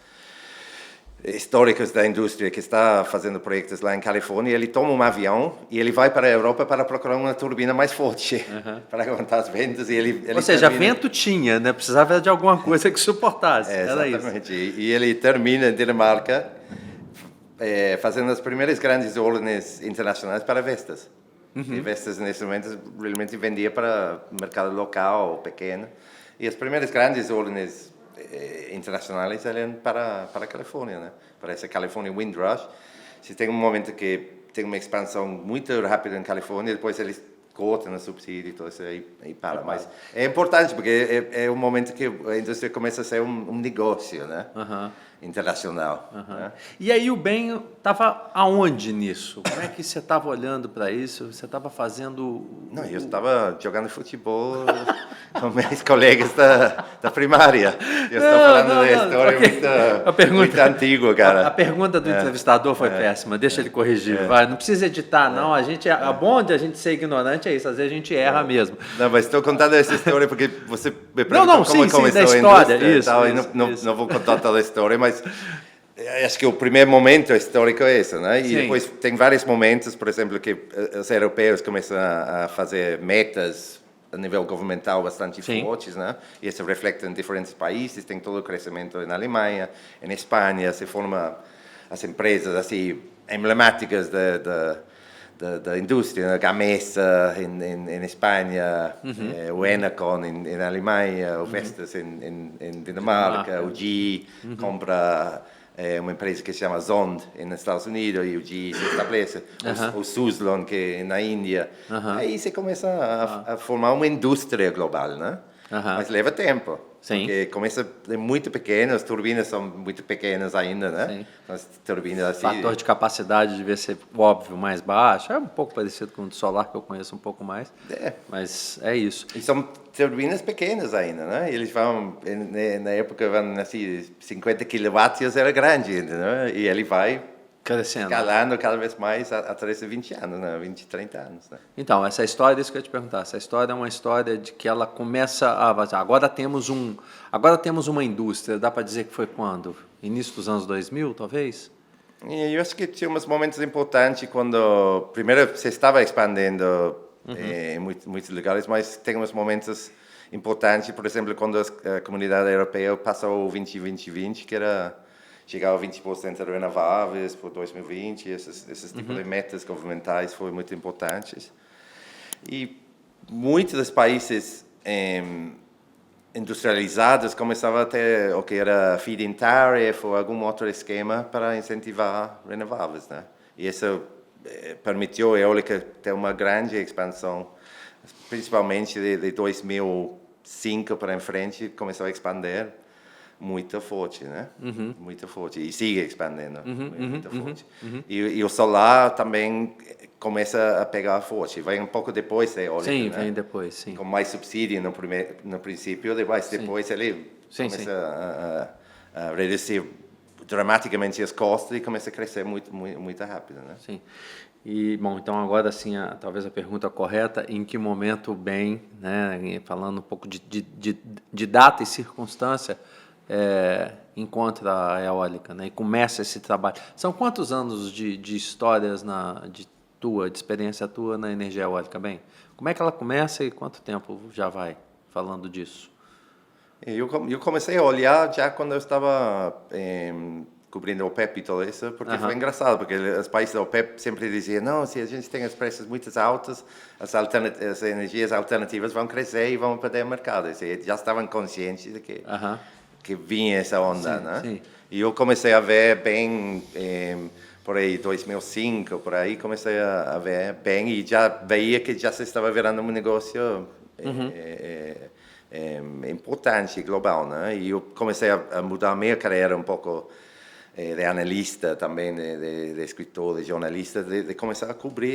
históricos da indústria que está fazendo projetos lá em Califórnia, ele toma um avião e ele vai para a Europa para procurar uma turbina mais forte para aguentar as ventas. Ou seja, vento tinha, né? Precisava de alguma coisa que suportasse. Exatamente. E ele termina em Dinamarca fazendo as primeiras grandes ordens internacionais para Vestas. E Vestas, nesse momento, realmente vendia para o mercado local, pequeno. E as primeiras grandes ordens internacionais eram para a Califórnia, né? Para essa California Windrush. Se tem um momento que tem uma expansão muito rápida em Califórnia, depois eles cortam o subsídio e tudo isso aí para. Mas é importante, porque é um momento que a indústria começa a ser um negócio, né? Internacional. Né? E aí o Ben estava aonde nisso? Como é que você estava olhando para isso? Você estava fazendo... Não, eu estava jogando futebol com meus colegas da primária. Eu estou falando da história muito antiga, cara. A pergunta do entrevistador foi péssima, deixa ele corrigir. Vai, não precisa editar, não. A gente, a bom de a gente ser ignorante é isso, às vezes a gente erra mesmo. Não, mas estou contando essa história porque você me perguntou como começou da história, a indústria. Não vou contar toda a história, mas acho que o primeiro momento histórico é esse, né? E depois tem vários momentos, por exemplo, que os europeus começam a fazer metas a nível governamental bastante fortes, né? E isso reflete em diferentes países, tem todo o crescimento na Alemanha, em Espanha, se formam as empresas assim emblemáticas da indústria, né? Gamesa em Espanha, o Enacon em Alemanha, o Vestas em Dinamarca, o GE compra uma empresa que se chama Zond nos Estados Unidos e o GE se estabelece, o Suzlon que é na Índia. Aí você começa a formar uma indústria global, né? Mas leva tempo. Porque começa muito pequeno, as turbinas são muito pequenas ainda, né? As turbinas assim... O fator de capacidade devia ser, óbvio, mais baixo. É um pouco parecido com o do solar, que eu conheço um pouco mais. Mas é isso. E são turbinas pequenas ainda, né? Eles vão, na época, assim, 50 kW era grande ainda, né? E ele vai... crescendo. Escalando cada vez mais atrás de 20 anos, né? 20, 30 anos. Né? Então, essa história, isso que eu ia te perguntar, essa história é uma história de que ela começa a vazar. Agora temos uma indústria, dá para dizer que foi quando? Início dos anos 2000, talvez? Eu acho que tinha uns momentos importantes quando, primeiro, você estava expandindo em muitos lugares, mas tem uns momentos importantes, por exemplo, quando a comunidade europeia passou o 20-20-20, que era... chegar a 20% de renováveis por 2020, esses tipos de metas governamentais foram muito importantes. E muitos dos países industrializados começavam a ter o que era feed-in tariff ou algum outro esquema para incentivar renováveis, né? E isso permitiu a eólica ter uma grande expansão, principalmente de 2005 para em frente, começou a expandir muito forte, né? Muito forte. E sigue expandindo muito forte. E o solar também começa a pegar forte. Vai um pouco depois da eólica, sim, né? vem depois, sim. Com mais subsídio no princípio, depois ele começa a reduzir dramaticamente os custos e começa a crescer muito rápido, né? Sim. E, bom, então agora sim, talvez a pergunta correta, em que momento bem, né, falando um pouco de data e circunstância, encontra a eólica, né, e começa esse trabalho. São quantos anos de histórias, de experiência tua na energia eólica, bem? Como é que ela começa e quanto tempo já vai falando disso? Eu comecei a olhar já quando eu estava cobrindo a OPEP e tudo isso, porque foi engraçado, porque os países da OPEP sempre diziam, não, se a gente tem os preços muito altos, as energias alternativas vão crescer e vão perder o mercado. E já estavam conscientes de que vinha essa onda, né? Sim. E eu comecei a ver bem, por aí, 2005, por aí, comecei a ver bem e já veia que já se estava virando um negócio importante, global, né? E eu comecei a mudar a minha carreira um pouco de analista também, de escritor, de jornalista, de começar a cobrir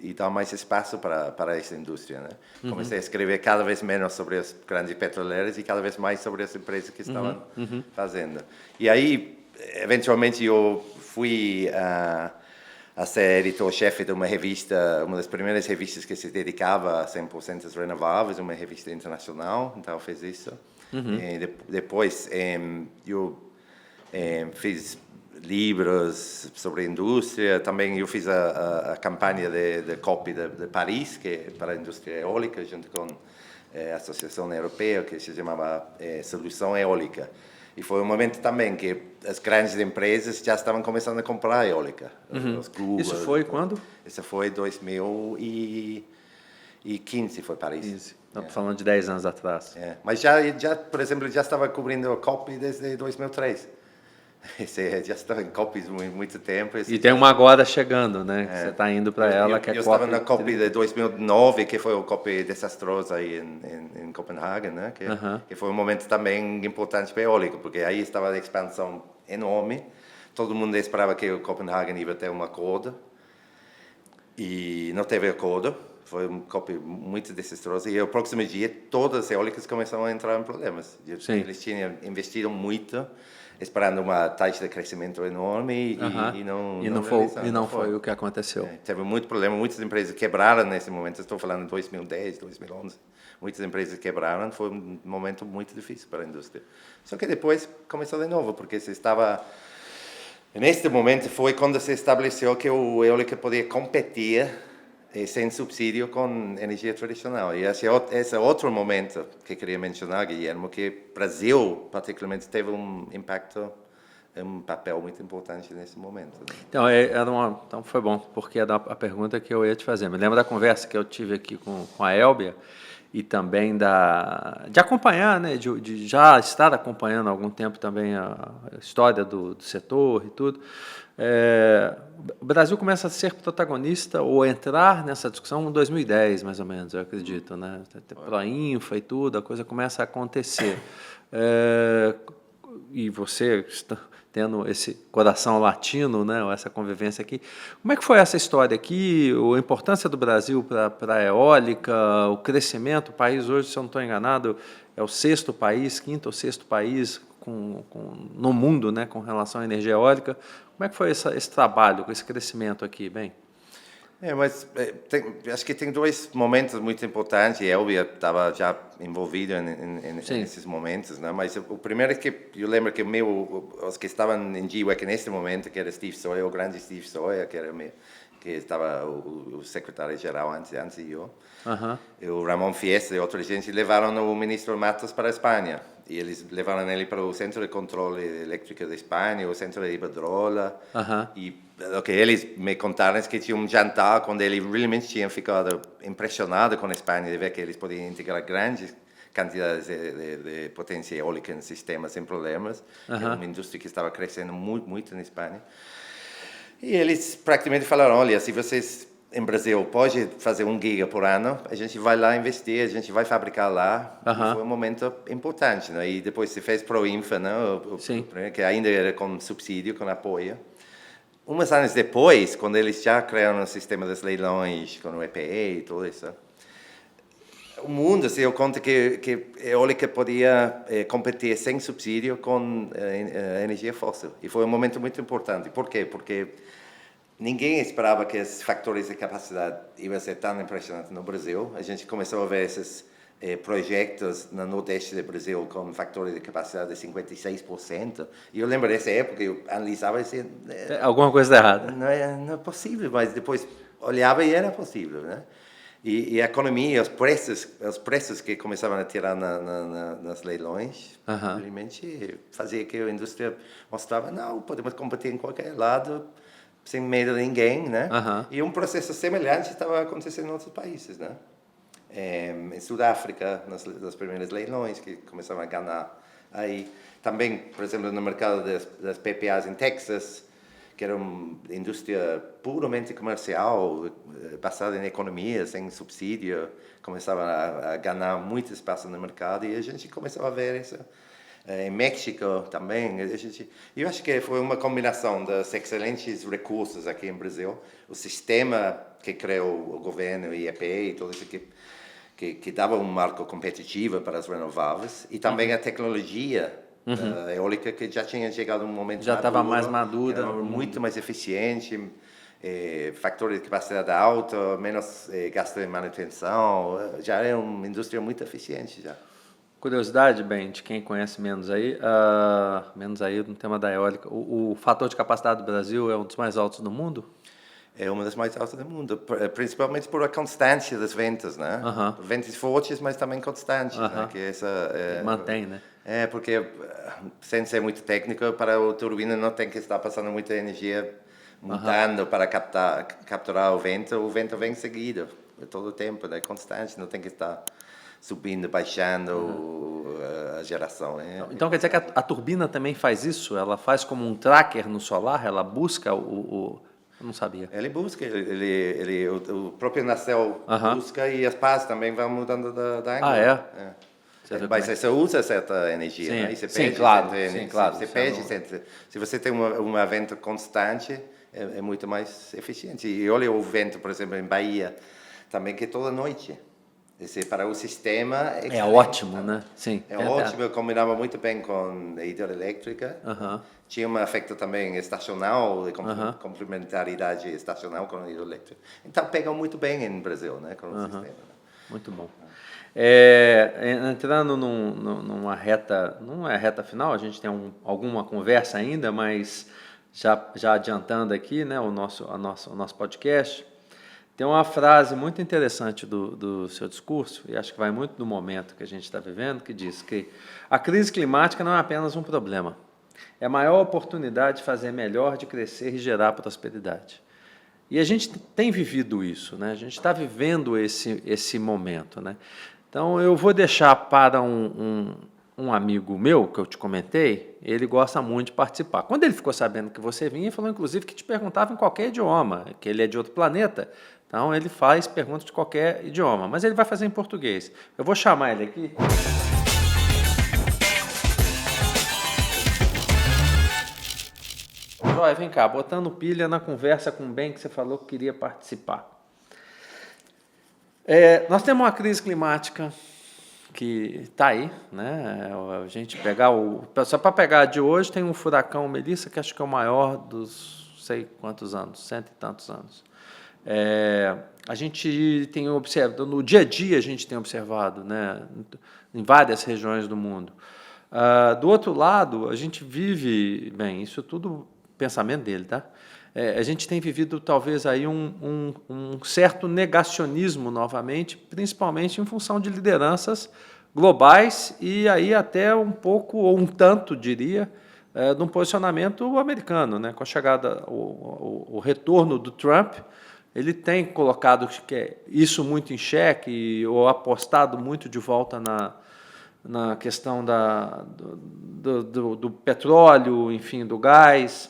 e dar mais espaço para essa indústria, né? Comecei a escrever cada vez menos sobre as grandes petroleiras e cada vez mais sobre as empresas que estavam fazendo. E aí, eventualmente, eu fui a ser editor-chefe de uma revista, uma das primeiras revistas que se dedicava a 100% às renováveis, uma revista internacional, então eu fiz isso. E depois eu fiz livros sobre a indústria, também eu fiz a campanha de COP de Paris, que é para a indústria eólica, junto com a Associação Europeia, que se chamava Solução Eólica. E foi um momento também que as grandes empresas já estavam começando a comprar eólica. Os Google, Isso foi quando? Isso foi 2015, foi Paris. 15. Estamos falando de 10 anos atrás. Mas por exemplo, já estava cobrindo a COP desde 2003. Já estava em COP há muito tempo. E tem uma agora chegando, né? Você está indo para ela, que é eu estava na COP de 2009, que foi o COP desastroso aí em Copenhague, né? Que foi um momento também importante para a eólica, porque aí estava a expansão enorme. Todo mundo esperava que o Copenhague ia ter um acordo. E não teve acordo. Foi um COP muito desastroso. E no próximo dia, todas as eólicas começaram a entrar em problemas. Eles tinham investido muito, esperando uma taxa de crescimento enorme e não foi o que aconteceu. Teve muito problema, muitas empresas quebraram nesse momento. Estou falando de 2010, 2011. Muitas empresas quebraram, foi um momento muito difícil para a indústria. Só que depois começou de novo, porque se estava... Neste momento foi quando se estabeleceu que o eólica podia competir sem subsídio com energia tradicional. E esse é outro momento que queria mencionar, Guilherme, que o Brasil, particularmente, teve um papel muito importante nesse momento. Né? Então foi bom, porque era a pergunta que eu ia te fazer. Me lembro da conversa que eu tive aqui com a Elbia e também de acompanhar, né, de já estar acompanhando há algum tempo também a história do setor e tudo. O Brasil começa a ser protagonista ou entrar nessa discussão em 2010, mais ou menos, eu acredito, né? Proinfa e tudo, a coisa começa a acontecer. E você está tendo esse coração latino, né? Essa convivência aqui. Como é que foi essa história aqui? A importância do Brasil para a eólica, o crescimento? O país hoje, se eu não estou enganado, é o quinto ou sexto país no mundo, né, com relação à energia eólica. Como é que foi esse trabalho, esse crescimento aqui, bem? Acho que tem dois momentos muito importantes, e eu estava já envolvido nesses momentos, né? Mas o primeiro é que eu lembro que os que estavam em GWEC neste momento, que era Steve Sawyer, o grande Steve Sawyer, que estava o secretário-geral antes de eu, o Ramon Fiesta e outra gente levaram o ministro Matos para a Espanha. E eles levaram ele para o Centro de Controle Elétrico da Espanha, o Centro de Iberdrola. E o que eles me contaram é que tinha um jantar quando ele realmente tinha ficado impressionado com a Espanha, de ver que eles podiam integrar grandes quantidades de potência eólica no sistema sem problemas. Que era uma indústria que estava crescendo muito, muito na Espanha. E eles praticamente falaram, olha, se vocês em Brasil pode fazer 1 giga por ano, a gente vai lá investir, a gente vai fabricar lá. E foi um momento importante, né? E depois se fez Proinfa, né? Que ainda era com subsídio, com apoio. Uns anos depois, quando eles já criaram o sistema dos leilões, com o EPE e tudo isso, o mundo se deu conta que a eólica podia competir sem subsídio com a energia fóssil. E foi um momento muito importante. Por quê? Porque ninguém esperava que os fatores de capacidade iam ser tão impressionantes no Brasil. A gente começou a ver esses projetos no nordeste do Brasil com fatores de capacidade de 56%. E eu lembro dessa época, eu analisava assim... Alguma coisa errada. Não é possível, mas depois olhava e era possível, né? E a economia, os preços que começavam a tirar nas leilões, realmente fazia que a indústria mostrava, não, podemos competir em qualquer lado, sem medo de ninguém, né? E um processo semelhante estava acontecendo em outros países, né? Em Sudáfrica, nas primeiras leilões que começavam a ganhar aí. Também, por exemplo, no mercado das PPAs em Texas, que era uma indústria puramente comercial, baseada em economia, sem subsídio, começava a ganhar muito espaço no mercado e a gente começou a ver isso. Em México também, eu acho que foi uma combinação dos excelentes recursos aqui no Brasil, o sistema que criou o governo, o IEP e tudo isso que dava um marco competitivo para as renováveis, e também a tecnologia eólica que já tinha chegado um momento já estava mais madura, era muito mais eficiente, fatores de capacidade alta, menos gasto de manutenção, já era uma indústria muito eficiente já. Curiosidade, bem, de quem conhece menos aí no tema da eólica, o fator de capacidade do Brasil é um dos mais altos do mundo? É uma das mais altas do mundo, principalmente por a constância das ventas, né? Ventas fortes, mas também constantes, né? Que mantém, né? Porque, sem ser muito técnico, para a turbina não tem que estar passando muita energia mudando para capturar o vento vem seguido, todo o tempo, é constante, não tem que estar subindo, baixando a geração. Então quer dizer que a turbina também faz isso? Ela faz como um tracker no solar? Ela busca Eu não sabia. Ele busca, o próprio nacelle busca e as pás também vão mudando da ângulo. Ah, é? Mas você usa certa energia, sim, né? E você sim, perde claro, certa, claro. Você perde certa, se você tem um vento constante, é muito mais eficiente. E olha o vento, por exemplo, em Bahia, também que toda noite. Para o sistema é ótimo, né? Sim. É ótimo, eu combinava muito bem com a hidrelétrica. Tinha um efeito também estacional, de complementaridade estacional com a hidrelétrica. Então pegam muito bem no Brasil, né, com o sistema. Né? Muito bom. Entrando numa reta, não é reta final, a gente tem alguma conversa ainda, mas já adiantando aqui, né, o nosso podcast, tem uma frase muito interessante do seu discurso, e acho que vai muito do momento que a gente está vivendo, que diz que a crise climática não é apenas um problema, é a maior oportunidade de fazer melhor, de crescer e gerar prosperidade. E a gente tem vivido isso, né? A gente está vivendo esse momento, né? Então, eu vou deixar para um amigo meu, que eu te comentei, ele gosta muito de participar. Quando ele ficou sabendo que você vinha, ele falou, inclusive, que te perguntava em qualquer idioma, que ele é de outro planeta, então ele faz perguntas de qualquer idioma, mas ele vai fazer em português. Eu vou chamar ele aqui. Joia, vem cá, botando pilha na conversa com o Ben, que você falou que queria participar. Nós temos uma crise climática que está aí, né? A gente pegar só para pegar de hoje, tem um furacão Melissa, que acho que é o maior dos sei quantos anos, 100 e tantos anos. A gente tem observado, no dia a dia a gente tem observado, né, em várias regiões do mundo. Do outro lado, a gente vive, bem, isso tudo pensamento dele, tá? A gente tem vivido talvez aí um certo negacionismo novamente, principalmente em função de lideranças globais e aí até um pouco, ou um tanto, diria, de um posicionamento americano, né? Com a chegada, o retorno do Trump, ele tem colocado isso muito em xeque ou apostado muito de volta na questão do petróleo, enfim, do gás,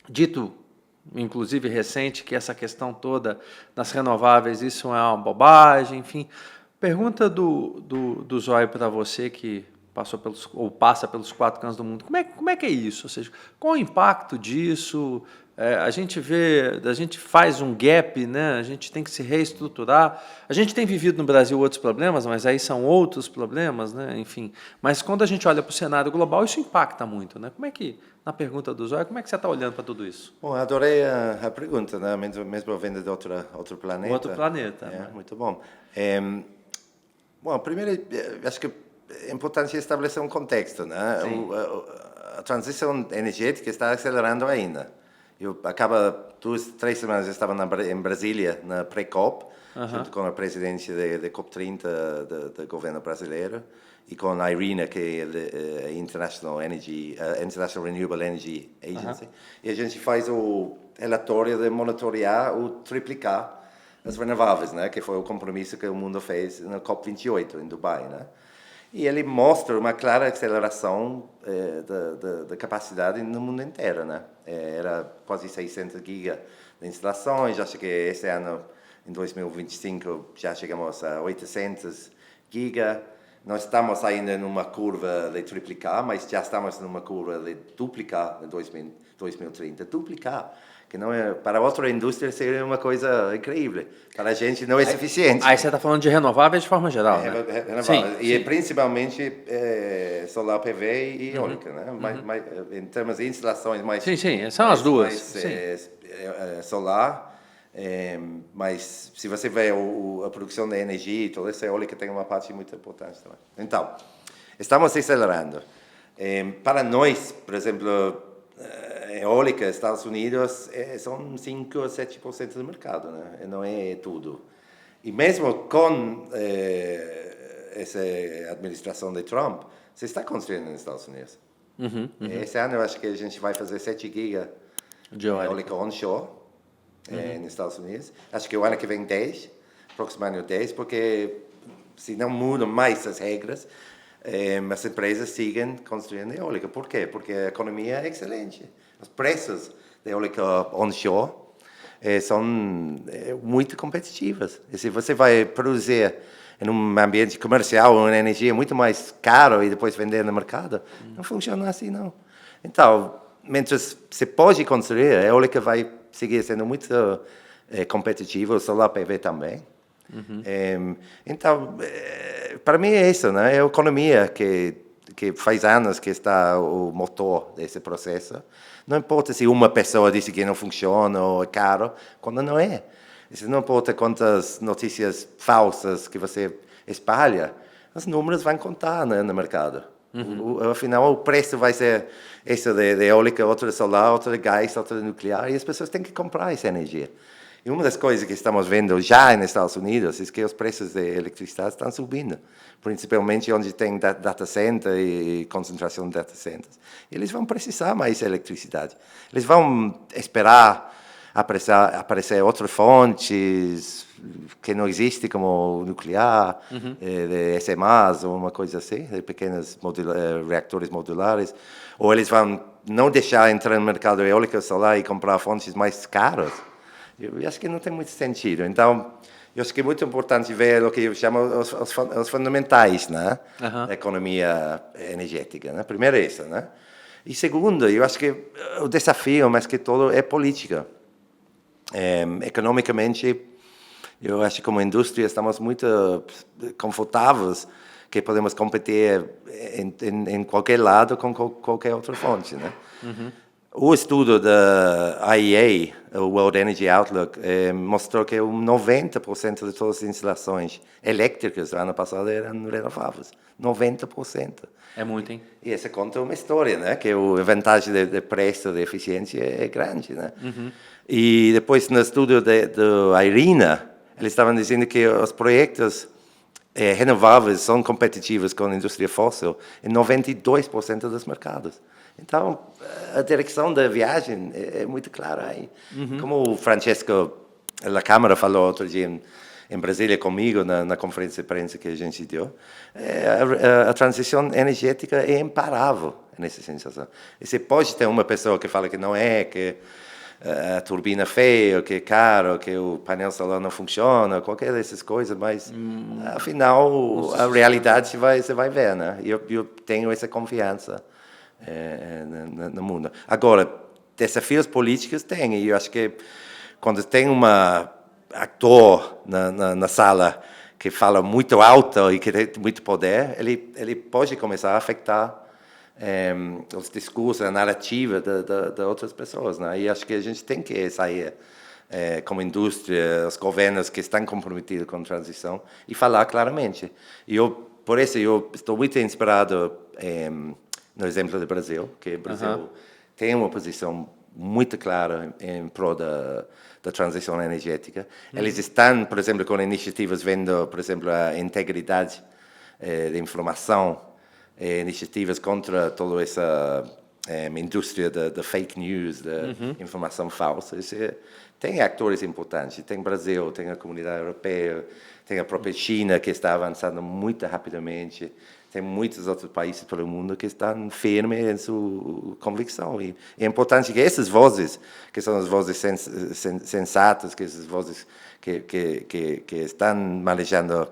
dito inclusive recente, que essa questão toda das renováveis, isso é uma bobagem, enfim. Pergunta do Zóio para você, que passa pelos 4 cantos do mundo, como é que é isso? Ou seja, qual o impacto disso? A gente faz um gap, né? A gente tem que se reestruturar. A gente tem vivido no Brasil outros problemas, mas aí são outros problemas, né? Enfim. Mas quando a gente olha para o cenário global, isso impacta muito, né? Como é que, na pergunta do Zóio, como é que você está olhando para tudo isso? Bom, adorei a pergunta, né? Mesmo vindo de outro planeta. Outro planeta. Né? Muito bom. Bom, primeiro, acho que é importante estabelecer um contexto, né? A transição energética está acelerando ainda. Acaba 2-3 semanas eu estava em Brasília, na pré-COP, junto com a presidente da COP30 do governo brasileiro e com a IRENA, que é a International Renewable Energy Agency. E a gente faz o relatório de monitorear o triplicar as renováveis, né? Que foi o compromisso que o mundo fez na COP28 em Dubai, né? E ele mostra uma clara aceleração da capacidade no mundo inteiro, né? Era quase 600 gigas de instalações, acho que esse ano, em 2025, já chegamos a 800 gigas. Nós estamos ainda numa curva de triplicar, mas já estamos numa curva de duplicar em 2030. Duplicar, que não é, para outra indústria seria uma coisa incrível. Para a gente não é suficiente. Aí você está falando de renováveis de forma geral, né? Renováveis. E principalmente solar PV e eólica, né? Mas, em termos de instalações mais... Sim, são as duas. Solar, mas se você vê a produção de energia e toda essa eólica tem uma parte muito importante também. Então, estamos acelerando. Para nós, por exemplo, eólica, Estados Unidos, são 5 ou 7% do mercado, né? Não é tudo. E mesmo com essa administração de Trump, você está construindo nos Estados Unidos. Esse ano eu acho que a gente vai fazer 7 gigas de eólica onshore nos Estados Unidos. Acho que o ano que vem 10, aproximadamente 10, porque se não mudam mais as regras, as empresas seguem construindo eólica. Por quê? Porque a economia é excelente. Os preços da eólica onshore são muito competitivos. E se você vai produzir em um ambiente comercial uma energia muito mais cara e depois vender no mercado, não funciona assim, não. Então, mientras você pode construir, a eólica vai seguir sendo muito competitiva, o solar PV também. Então, para mim é isso, né? É a economia que faz anos que está o motor desse processo. Não importa se uma pessoa disse que não funciona ou é caro, quando não é. Isso não importa quantas notícias falsas que você espalha, os números vão contar, né, no mercado. Afinal, o preço vai ser esse de eólica, outro de solar, outro de gás, outro de nuclear, e as pessoas têm que comprar essa energia. E uma das coisas que estamos vendo já nos Estados Unidos é que os preços de eletricidade estão subindo, principalmente onde tem data center e concentração de data centers. Eles vão precisar mais eletricidade. Eles vão esperar aparecer outras fontes que não existem, como nuclear, de SMAs ou uma coisa assim, de pequenos reatores modulares, ou eles vão não deixar entrar no mercado eólico solar e comprar fontes mais caras. Eu acho que não tem muito sentido. Então, eu acho que é muito importante ver o que eu chamo os fundamentais, né? Da economia energética. Né? Primeiro é isso. Né? E segundo, eu acho que o desafio, mais que todo, é política. Economicamente, eu acho que como indústria estamos muito confortáveis que podemos competir em qualquer lado com qualquer outra fonte. Né? O estudo da IEA, o World Energy Outlook, mostrou que 90% de todas as instalações elétricas do ano passado eram renováveis. 90%. É muito, hein? E essa conta é uma história, né? Que a vantagem de preço, de eficiência é grande, né? E depois, no estudo do IRENA, eles estavam dizendo que os projetos renováveis são competitivos com a indústria fóssil em 92% dos mercados. Então, a direção da viagem é muito clara aí. Como o Francesco La Câmara falou outro dia em Brasília comigo, na conferência de imprensa que a gente deu, a transição energética é imparável nessa sensação. E você pode ter uma pessoa que fala que não é, que a turbina é feia, que é caro, que o painel solar não funciona, qualquer dessas coisas, mas afinal a realidade você vai ver, né? Eu tenho essa confiança no mundo. Agora, desafios políticos tem, e eu acho que quando tem um ator na sala que fala muito alto e que tem muito poder, ele pode começar a afetar os discursos, a narrativa de outras pessoas, né? E acho que a gente tem que sair como indústria, os governos que estão comprometidos com a transição e falar claramente. Por isso eu estou muito inspirado no exemplo do Brasil, que o Brasil tem uma posição muito clara em prol da transição energética. Eles estão, por exemplo, com iniciativas vendo, por exemplo, a integridade da informação, iniciativas contra toda essa indústria da fake news, da informação falsa. Tem atores importantes, tem o Brasil, tem a comunidade europeia, tem a própria China, que está avançando muito rapidamente, tem muitos outros países pelo mundo que estão firmes em sua convicção. E é importante que essas vozes, que são as vozes sensatas, que essas vozes que estão manejando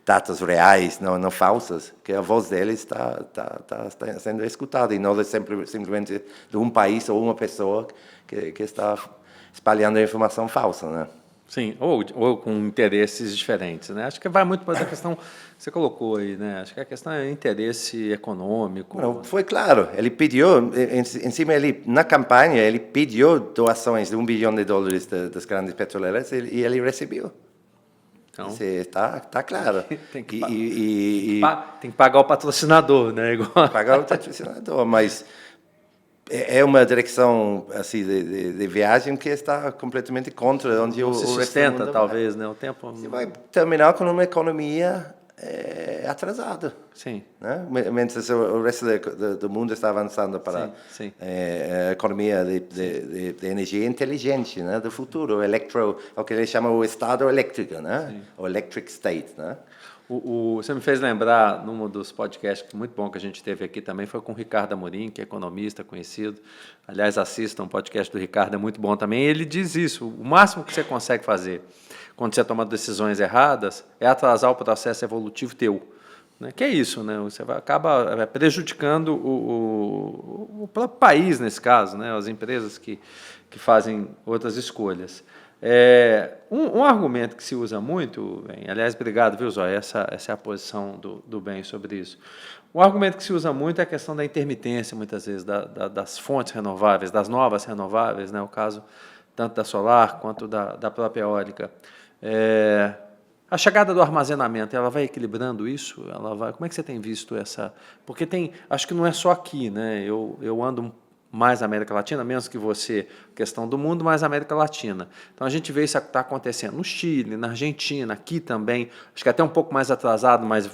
dados reais, não falsas, que a voz deles está sendo escutada, e não é simplesmente de um país ou uma pessoa que está espalhando a informação falsa, né? Sim, ou com interesses diferentes, né? Acho que vai muito para a questão que você colocou aí, né? Acho que a questão é interesse econômico. Não, foi claro, ele pediu, na campanha, ele pediu doações de $1 bilhão das grandes petroleiras e ele recebeu. Então, está claro. Tem que pagar o patrocinador, né? Pagar o patrocinador, mas é uma direção assim de viagem que está completamente contra onde se sustenta, talvez, né? O tempo você vai terminar com uma economia é atrasado. Sim. Né? Mentre o resto do mundo está avançando para sim. a economia de energia inteligente, né? Do futuro, o que eles chamam o estado elétrico, né? O electric state. Né? Você me fez lembrar, num dos podcasts muito bom que a gente teve aqui também, foi com o Ricardo Amorim, que é economista conhecido. Aliás, assistam, o podcast do Ricardo é muito bom também. Ele diz isso, o máximo que você consegue fazer quando você toma decisões erradas é atrasar o processo evolutivo teu. Né? Que é isso, né? Você acaba prejudicando o próprio país, nesse caso, né? As empresas que fazem outras escolhas. Um argumento que se usa muito, bem, aliás, obrigado, viu, Zóia? Essa é a posição do bem sobre isso. Um argumento que se usa muito é a questão da intermitência, muitas vezes, das fontes renováveis, das novas renováveis, né? O caso tanto da solar quanto da própria eólica. A chegada do armazenamento, ela vai equilibrando isso? Como é que você tem visto essa? Porque acho que não é só aqui, né? Eu ando mais na América Latina, menos que você, questão do mundo, mais na América Latina. Então a gente vê isso que está acontecendo no Chile, na Argentina, aqui também. Acho que até um pouco mais atrasado, mas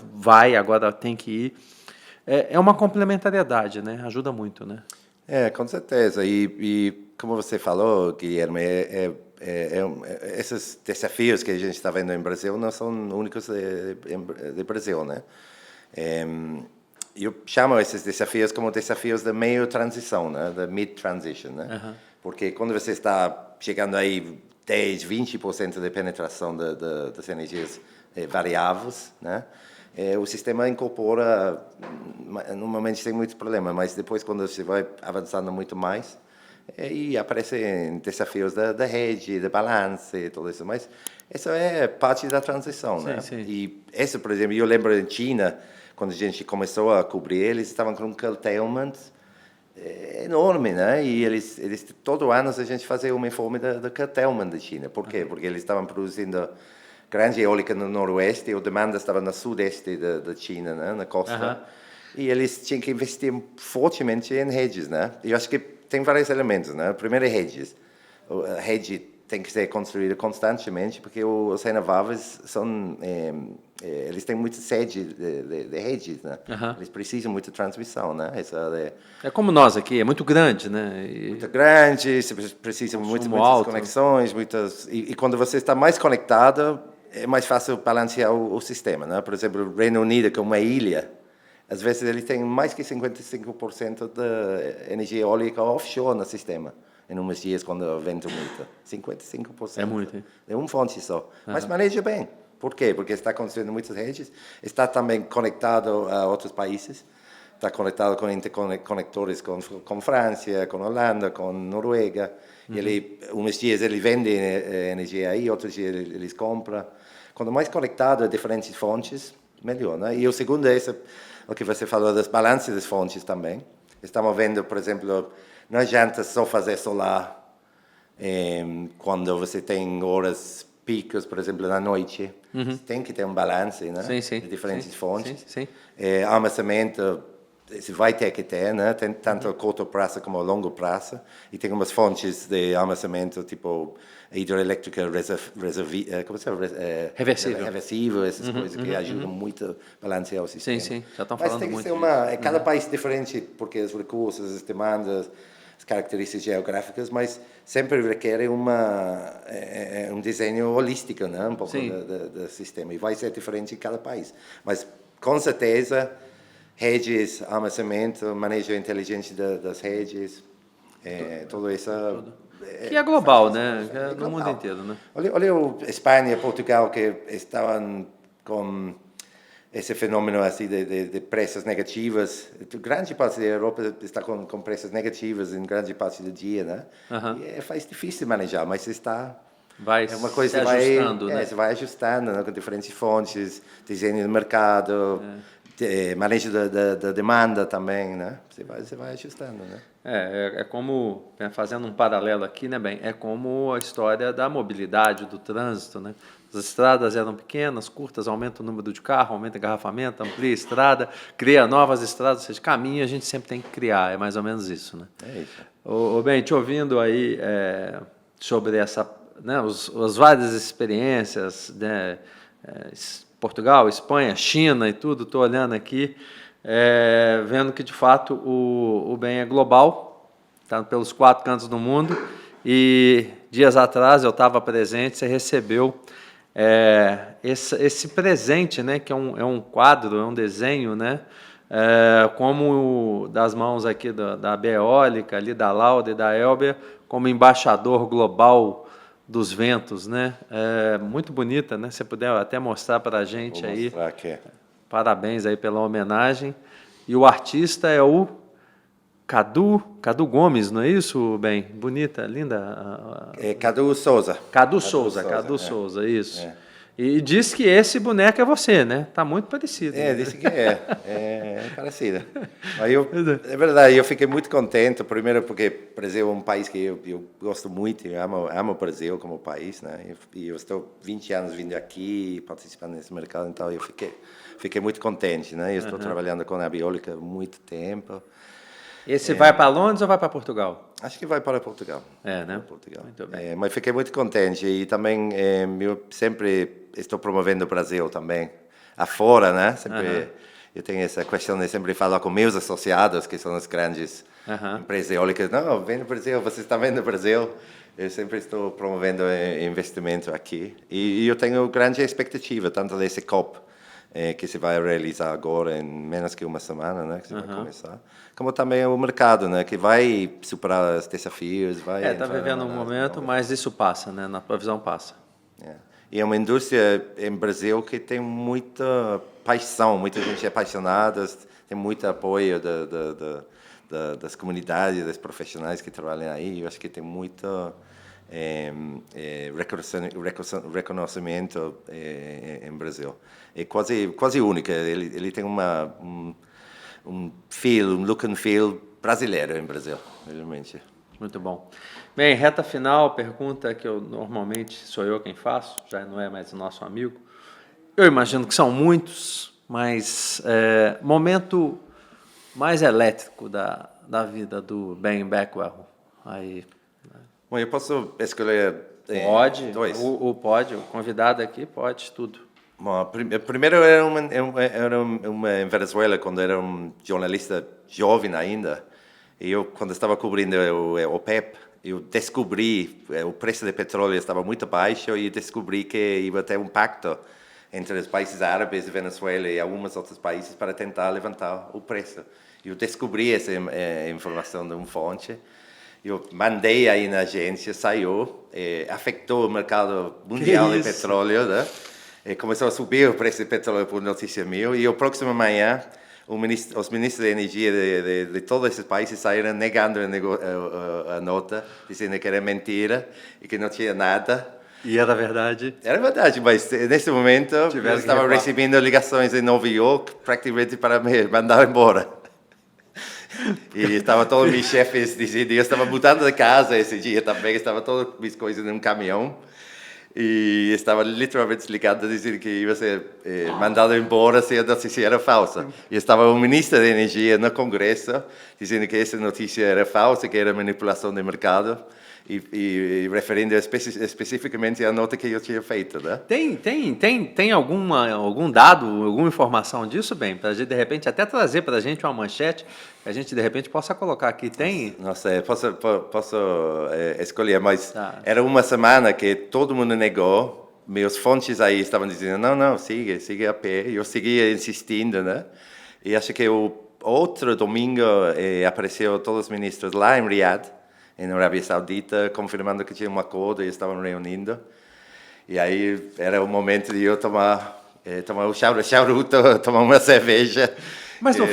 agora tem que ir. É uma complementariedade, né? Ajuda muito, né? Com certeza. E como você falou, Guilherme, esses desafios que a gente está vendo em Brasil não são únicos de Brasil, né? Eu chamo esses desafios como desafios de meio transição, né? Da mid-transition, né? Porque quando você está chegando aí 10, 20% de penetração das energias variáveis, né? O sistema incorpora, normalmente tem muito problema, mas depois quando você vai avançando muito mais, e aparecem desafios da rede, de balanço e tudo isso, mas isso é parte da transição, né? Sim. E isso, por exemplo, eu lembro em China, quando a gente começou a cobrir, eles estavam com um curtailment enorme, né? E eles todo ano a gente fazia um informe do curtailment da China. Por quê? Porque eles estavam produzindo grande eólica no noroeste e a demanda estava no sudeste da China, né? Na costa. E eles tinham que investir fortemente em hedges, né? E eu acho que tem vários elementos, né? Primeiro é hedges. A hedge tem que ser construída constantemente porque os renováveis são eles têm muita sede de redes, né? Eles precisam muito de transmissão, né? É como nós aqui, é muito grande, né? Muito grande, você precisa de muitas conexões, e quando você está mais conectado, é mais fácil balancear o sistema, né? Por exemplo, o Reino Unido, que é uma ilha, às vezes ele tem mais que 55% da energia eólica offshore no sistema. Em uns dias, quando vento muito. 55%. É muito, hein? É uma fonte só. Mas maneja bem. Por quê? Porque está construindo muitas redes, está também conectado a outros países, está conectado com interconectores com França, com Holanda, com Noruega. Uns dias ele vende energia aí, outros dias eles compram. Quanto mais conectado a diferentes fontes, melhor. Né? E o segundo é o que você falou das balanças das fontes também. Estamos vendo, por exemplo, não adianta só fazer solar quando você tem horas picos, por exemplo, na noite. Tem que ter um balanço, né? Sim. De diferentes fontes. Sim. Armazenamento, você vai ter que ter, né? Tem tanto a curto prazo como a longo prazo. E tem umas fontes de armazenamento, tipo hidroelétrica reversível, essas coisas que ajudam muito a balancear o sistema. Sim, já estão falando muito. Mas tem que ser cada país diferente, porque os recursos, as demandas, as características geográficas, mas sempre requer um desenho holístico, né? Um pouco do sistema. E vai ser diferente em cada país. Mas, com certeza, redes, armazenamento, manejo inteligente das redes, tudo isso... Que é global, né? É no mundo inteiro, né? Olha a Espanha, Portugal, que estavam com esse fenômeno assim de preços negativos. Grande parte da Europa está com preços negativos em grande parte do dia, né? E faz difícil manejar, mas é uma coisa que vai ajustando, né? Você vai ajustando, né? Com diferentes fontes, desenho do mercado, manejo da demanda também, né? Você vai ajustando, né? É como, fazendo um paralelo aqui, né, bem? É como a história da mobilidade, do trânsito, né? As estradas eram pequenas, curtas, aumenta o número de carro, aumenta o engarrafamento, amplia a estrada, cria novas estradas, ou seja, caminho a gente sempre tem que criar, é mais ou menos isso, né? É isso. Bem, te ouvindo aí sobre as várias experiências, né, Portugal, Espanha, China e tudo, estou olhando aqui, vendo que de fato o bem é global, está pelos 4 cantos do mundo, e dias atrás eu estava presente, você recebeu esse presente, né, que é um quadro, é um desenho, né, como das mãos aqui da Beólica, ali da Lauda e da Elber, como embaixador global dos ventos, né? Muito bonita, né? Se puder até mostrar para a gente aí. Vou mostrar aqui. Parabéns aí pela homenagem. E o artista é o Cadu Gomes, não é isso, bem? Bonita, linda. É Cadu Souza. Cadu Souza, isso. E diz que esse boneco é você, né? Tá muito parecido. Disse que é parecido. Mas é verdade, eu fiquei muito contente, primeiro porque o Brasil é um país que eu gosto muito, eu amo o Brasil como país, né? E eu estou 20 anos vindo aqui, participando nesse mercado, então eu fiquei muito contente, né? Eu estou trabalhando com a Beólica há muito tempo. Esse vai para Londres ou vai para Portugal? Acho que vai para Portugal. Né? Portugal. Muito bem. Mas fiquei muito contente e também eu sempre estou promovendo o Brasil também afora, né? Sempre eu tenho essa questão de sempre falar com meus associados, que são as grandes empresas eólicas. Não, vem no Brasil, você está vendo o Brasil. Eu sempre estou promovendo investimento aqui e eu tenho grande expectativa tanto desse COP que se vai realizar agora em menos que uma semana, né, que se vai começar, como também o mercado, né, que vai superar os desafios, vai está vivendo um momento, mas isso passa, né, na previsão passa. E é uma indústria em Brasil que tem muita paixão, muita gente é apaixonada, tem muito apoio das comunidades, dos profissionais que trabalham aí, eu acho que tem muito reconhecimento em Brasil. É quase única. Ele tem um look and feel brasileiro em Brasil, realmente. Muito bom. Bem, reta final, pergunta que normalmente sou eu quem faço, já não é mais o nosso amigo. Eu imagino que são muitos, mas momento mais elétrico da vida do Ben Beckwell. Aí. Bom, eu posso escolher pode, dois? Pode, o convidado aqui pode, tudo. Bom, primeiro era em Venezuela, quando era um jornalista jovem ainda. E eu, quando estava cobrindo o OPEP, eu descobri o preço do petróleo estava muito baixo e descobri que ia ter um pacto entre os países árabes, Venezuela e alguns outros países para tentar levantar o preço. Eu descobri essa informação de uma fonte. Eu mandei aí na agência, saiu, afetou o mercado mundial de petróleo, né? E começou a subir o preço do petróleo por notícia minha. E a próxima manhã, os ministros de energia de todos esses países saíram negando a nota, dizendo que era mentira e que não tinha nada. E era verdade? Era verdade, mas nesse momento eu estava recebendo ligações em Nova York, praticamente para me mandar embora. E estava todos meus chefes dizendo, eu estava mudando de casa esse dia também, estava todas minhas coisas num caminhão. E estava literalmente ligado dizendo que ia ser mandado embora se a notícia era falsa. E estava o ministro da Energia no Congresso dizendo que essa notícia era falsa, que era manipulação de mercado. E referindo especificamente à nota que eu tinha feito, né? Tem algum dado, alguma informação disso, bem? Para a gente, de repente, até trazer para a gente uma manchete que a gente, de repente, possa colocar aqui. Tem? Não sei, posso escolher, mas era uma semana que todo mundo negou. Meus fontes aí estavam dizendo, não, siga a pé. E eu seguia insistindo, né? E acho que o outro domingo apareceu todos os ministros lá em Riad, na Arábia Saudita, confirmando que tinha um acordo e estavam reunindo. E aí era o momento de eu tomar o charuto, tomar uma cerveja. Mas não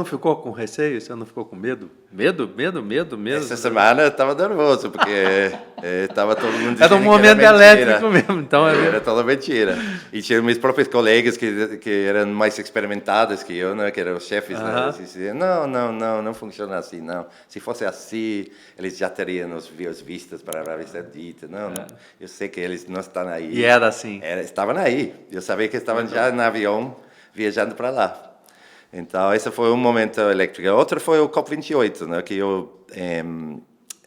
ficou com receio? Você não ficou com medo? Medo? Essa semana eu estava nervoso, porque estava todo mundo dizendo era um momento elétrico mesmo. Então era toda mentira. E tinha meus próprios colegas que eram mais experimentados que eu, né, que eram os chefes, né, diziam, não funciona assim, não. Se fosse assim, eles já teriam os vistos para a Arábia Saudita. Não, eu sei que eles não estão aí. E era assim? Estavam aí. Eu sabia que estavam já no avião, viajando para lá. Então, esse foi um momento elétrico. Outro foi o COP28, né, que eu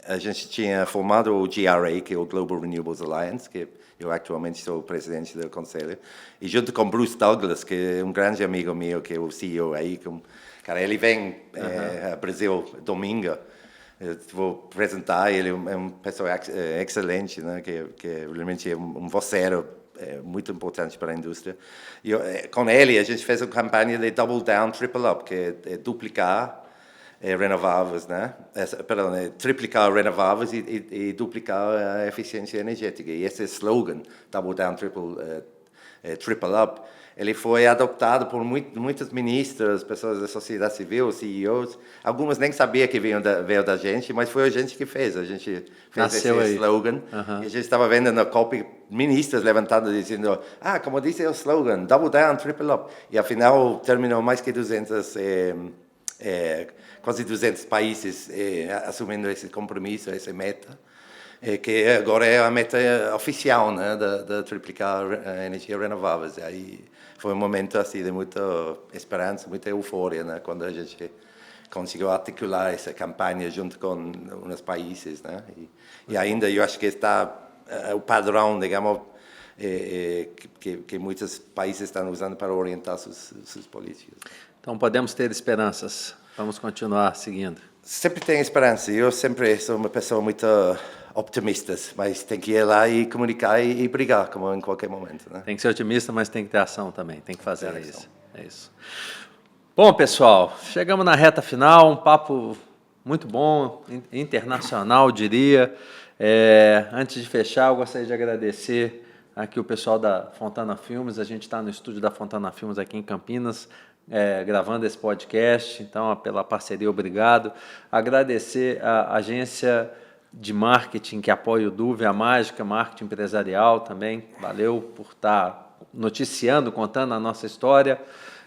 a gente tinha formado o GRA, que é o Global Renewables Alliance, que eu atualmente sou o presidente do conselho, e junto com Bruce Douglas, que é um grande amigo meu, que é o CEO aí, cara, ele vem ao Brasil domingo. Eu vou apresentar, ele é uma pessoa excelente, né, que realmente é um voceiro muito importante para a indústria. Com ele, a gente fez uma campanha de Double Down, Triple Up, que é duplicar renováveis, né? Perdão, triplicar renováveis e duplicar a eficiência energética. E esse slogan, Double Down, Triple Up, ele foi adotado por muitos ministros, pessoas da sociedade civil, CEOs. Algumas nem sabiam que veio da gente, mas foi a gente que fez. A gente fez esse slogan. E a gente estava vendo na COP ministros levantando dizendo, como disse o slogan, Double Down, Triple Up. E afinal terminou mais que 200... quase 200 países assumindo esse compromisso, essa meta, que agora é a meta oficial, né, de triplicar a energia renováveis. Aí foi um momento assim de muita esperança, muita euforia, né, quando a gente conseguiu articular essa campanha junto com uns países, né, e ainda eu acho que está o padrão, digamos, que muitos países estão usando para orientar suas políticas. Então podemos ter esperanças. Vamos continuar seguindo. Sempre tem esperança. Eu sempre sou uma pessoa muito optimista, mas tem que ir lá e comunicar e brigar, como em qualquer momento, né? Tem que ser otimista, mas tem que ter ação também. Tem que fazer isso. É isso. Bom, pessoal, chegamos na reta final. Um papo muito bom, internacional, diria. Antes de fechar, eu gostaria de agradecer aqui o pessoal da Fontana Filmes. A gente está no estúdio da Fontana Filmes aqui em Campinas, gravando esse podcast, então pela parceria, obrigado. Agradecer a agência de marketing que apoia o Duve, a Mágica Marketing Empresarial também, valeu por estar noticiando, contando a nossa história.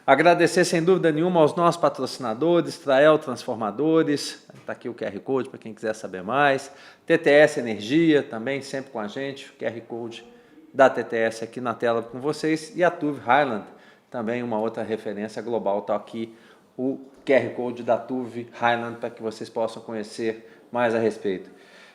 Agradecer sem dúvida nenhuma aos nossos patrocinadores, Trael Transformadores, está aqui o QR Code para quem quiser saber mais, TTS Energia também, sempre com a gente, o QR Code da TTS aqui na tela com vocês, e a Tuve Highland, também uma outra referência global, está aqui o QR Code da Tuve Highland para que vocês possam conhecer mais a respeito.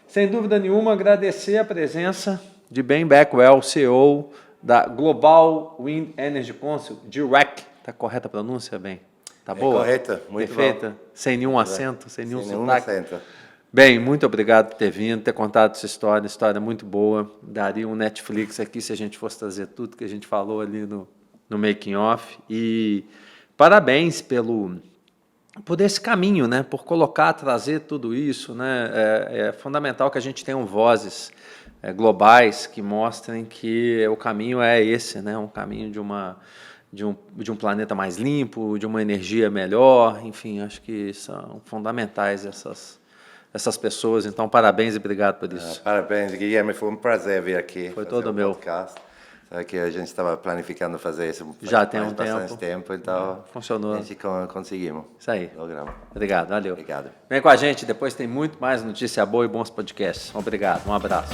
Sem dúvida nenhuma, agradecer a presença de Ben Backwell, CEO da Global Wind Energy Council, GREC. Está correta a pronúncia, Ben? Está boa? Correta, muito perfeita, bom. Sem nenhum acento, sem nenhum sotaque. Acento. Bem, muito obrigado por ter vindo, ter contado essa história muito boa. Daria um Netflix aqui se a gente fosse trazer tudo que a gente falou ali no making off, e parabéns por esse caminho, né? Por trazer tudo isso, né? É fundamental que a gente tenha vozes globais que mostrem que o caminho é esse, né? Um caminho de um planeta mais limpo, de uma energia melhor, enfim, acho que são fundamentais essas pessoas, então parabéns e obrigado por isso. Parabéns, Guilherme, foi um prazer vir aqui. Foi todo meu. Podcast. Que a gente estava planificando fazer isso já tem bastante tempo, então funcionou. A gente conseguimos. Isso aí. Programa. Obrigado, valeu. Obrigado. Vem com a gente, depois tem muito mais notícia boa e bons podcasts. Obrigado, um abraço.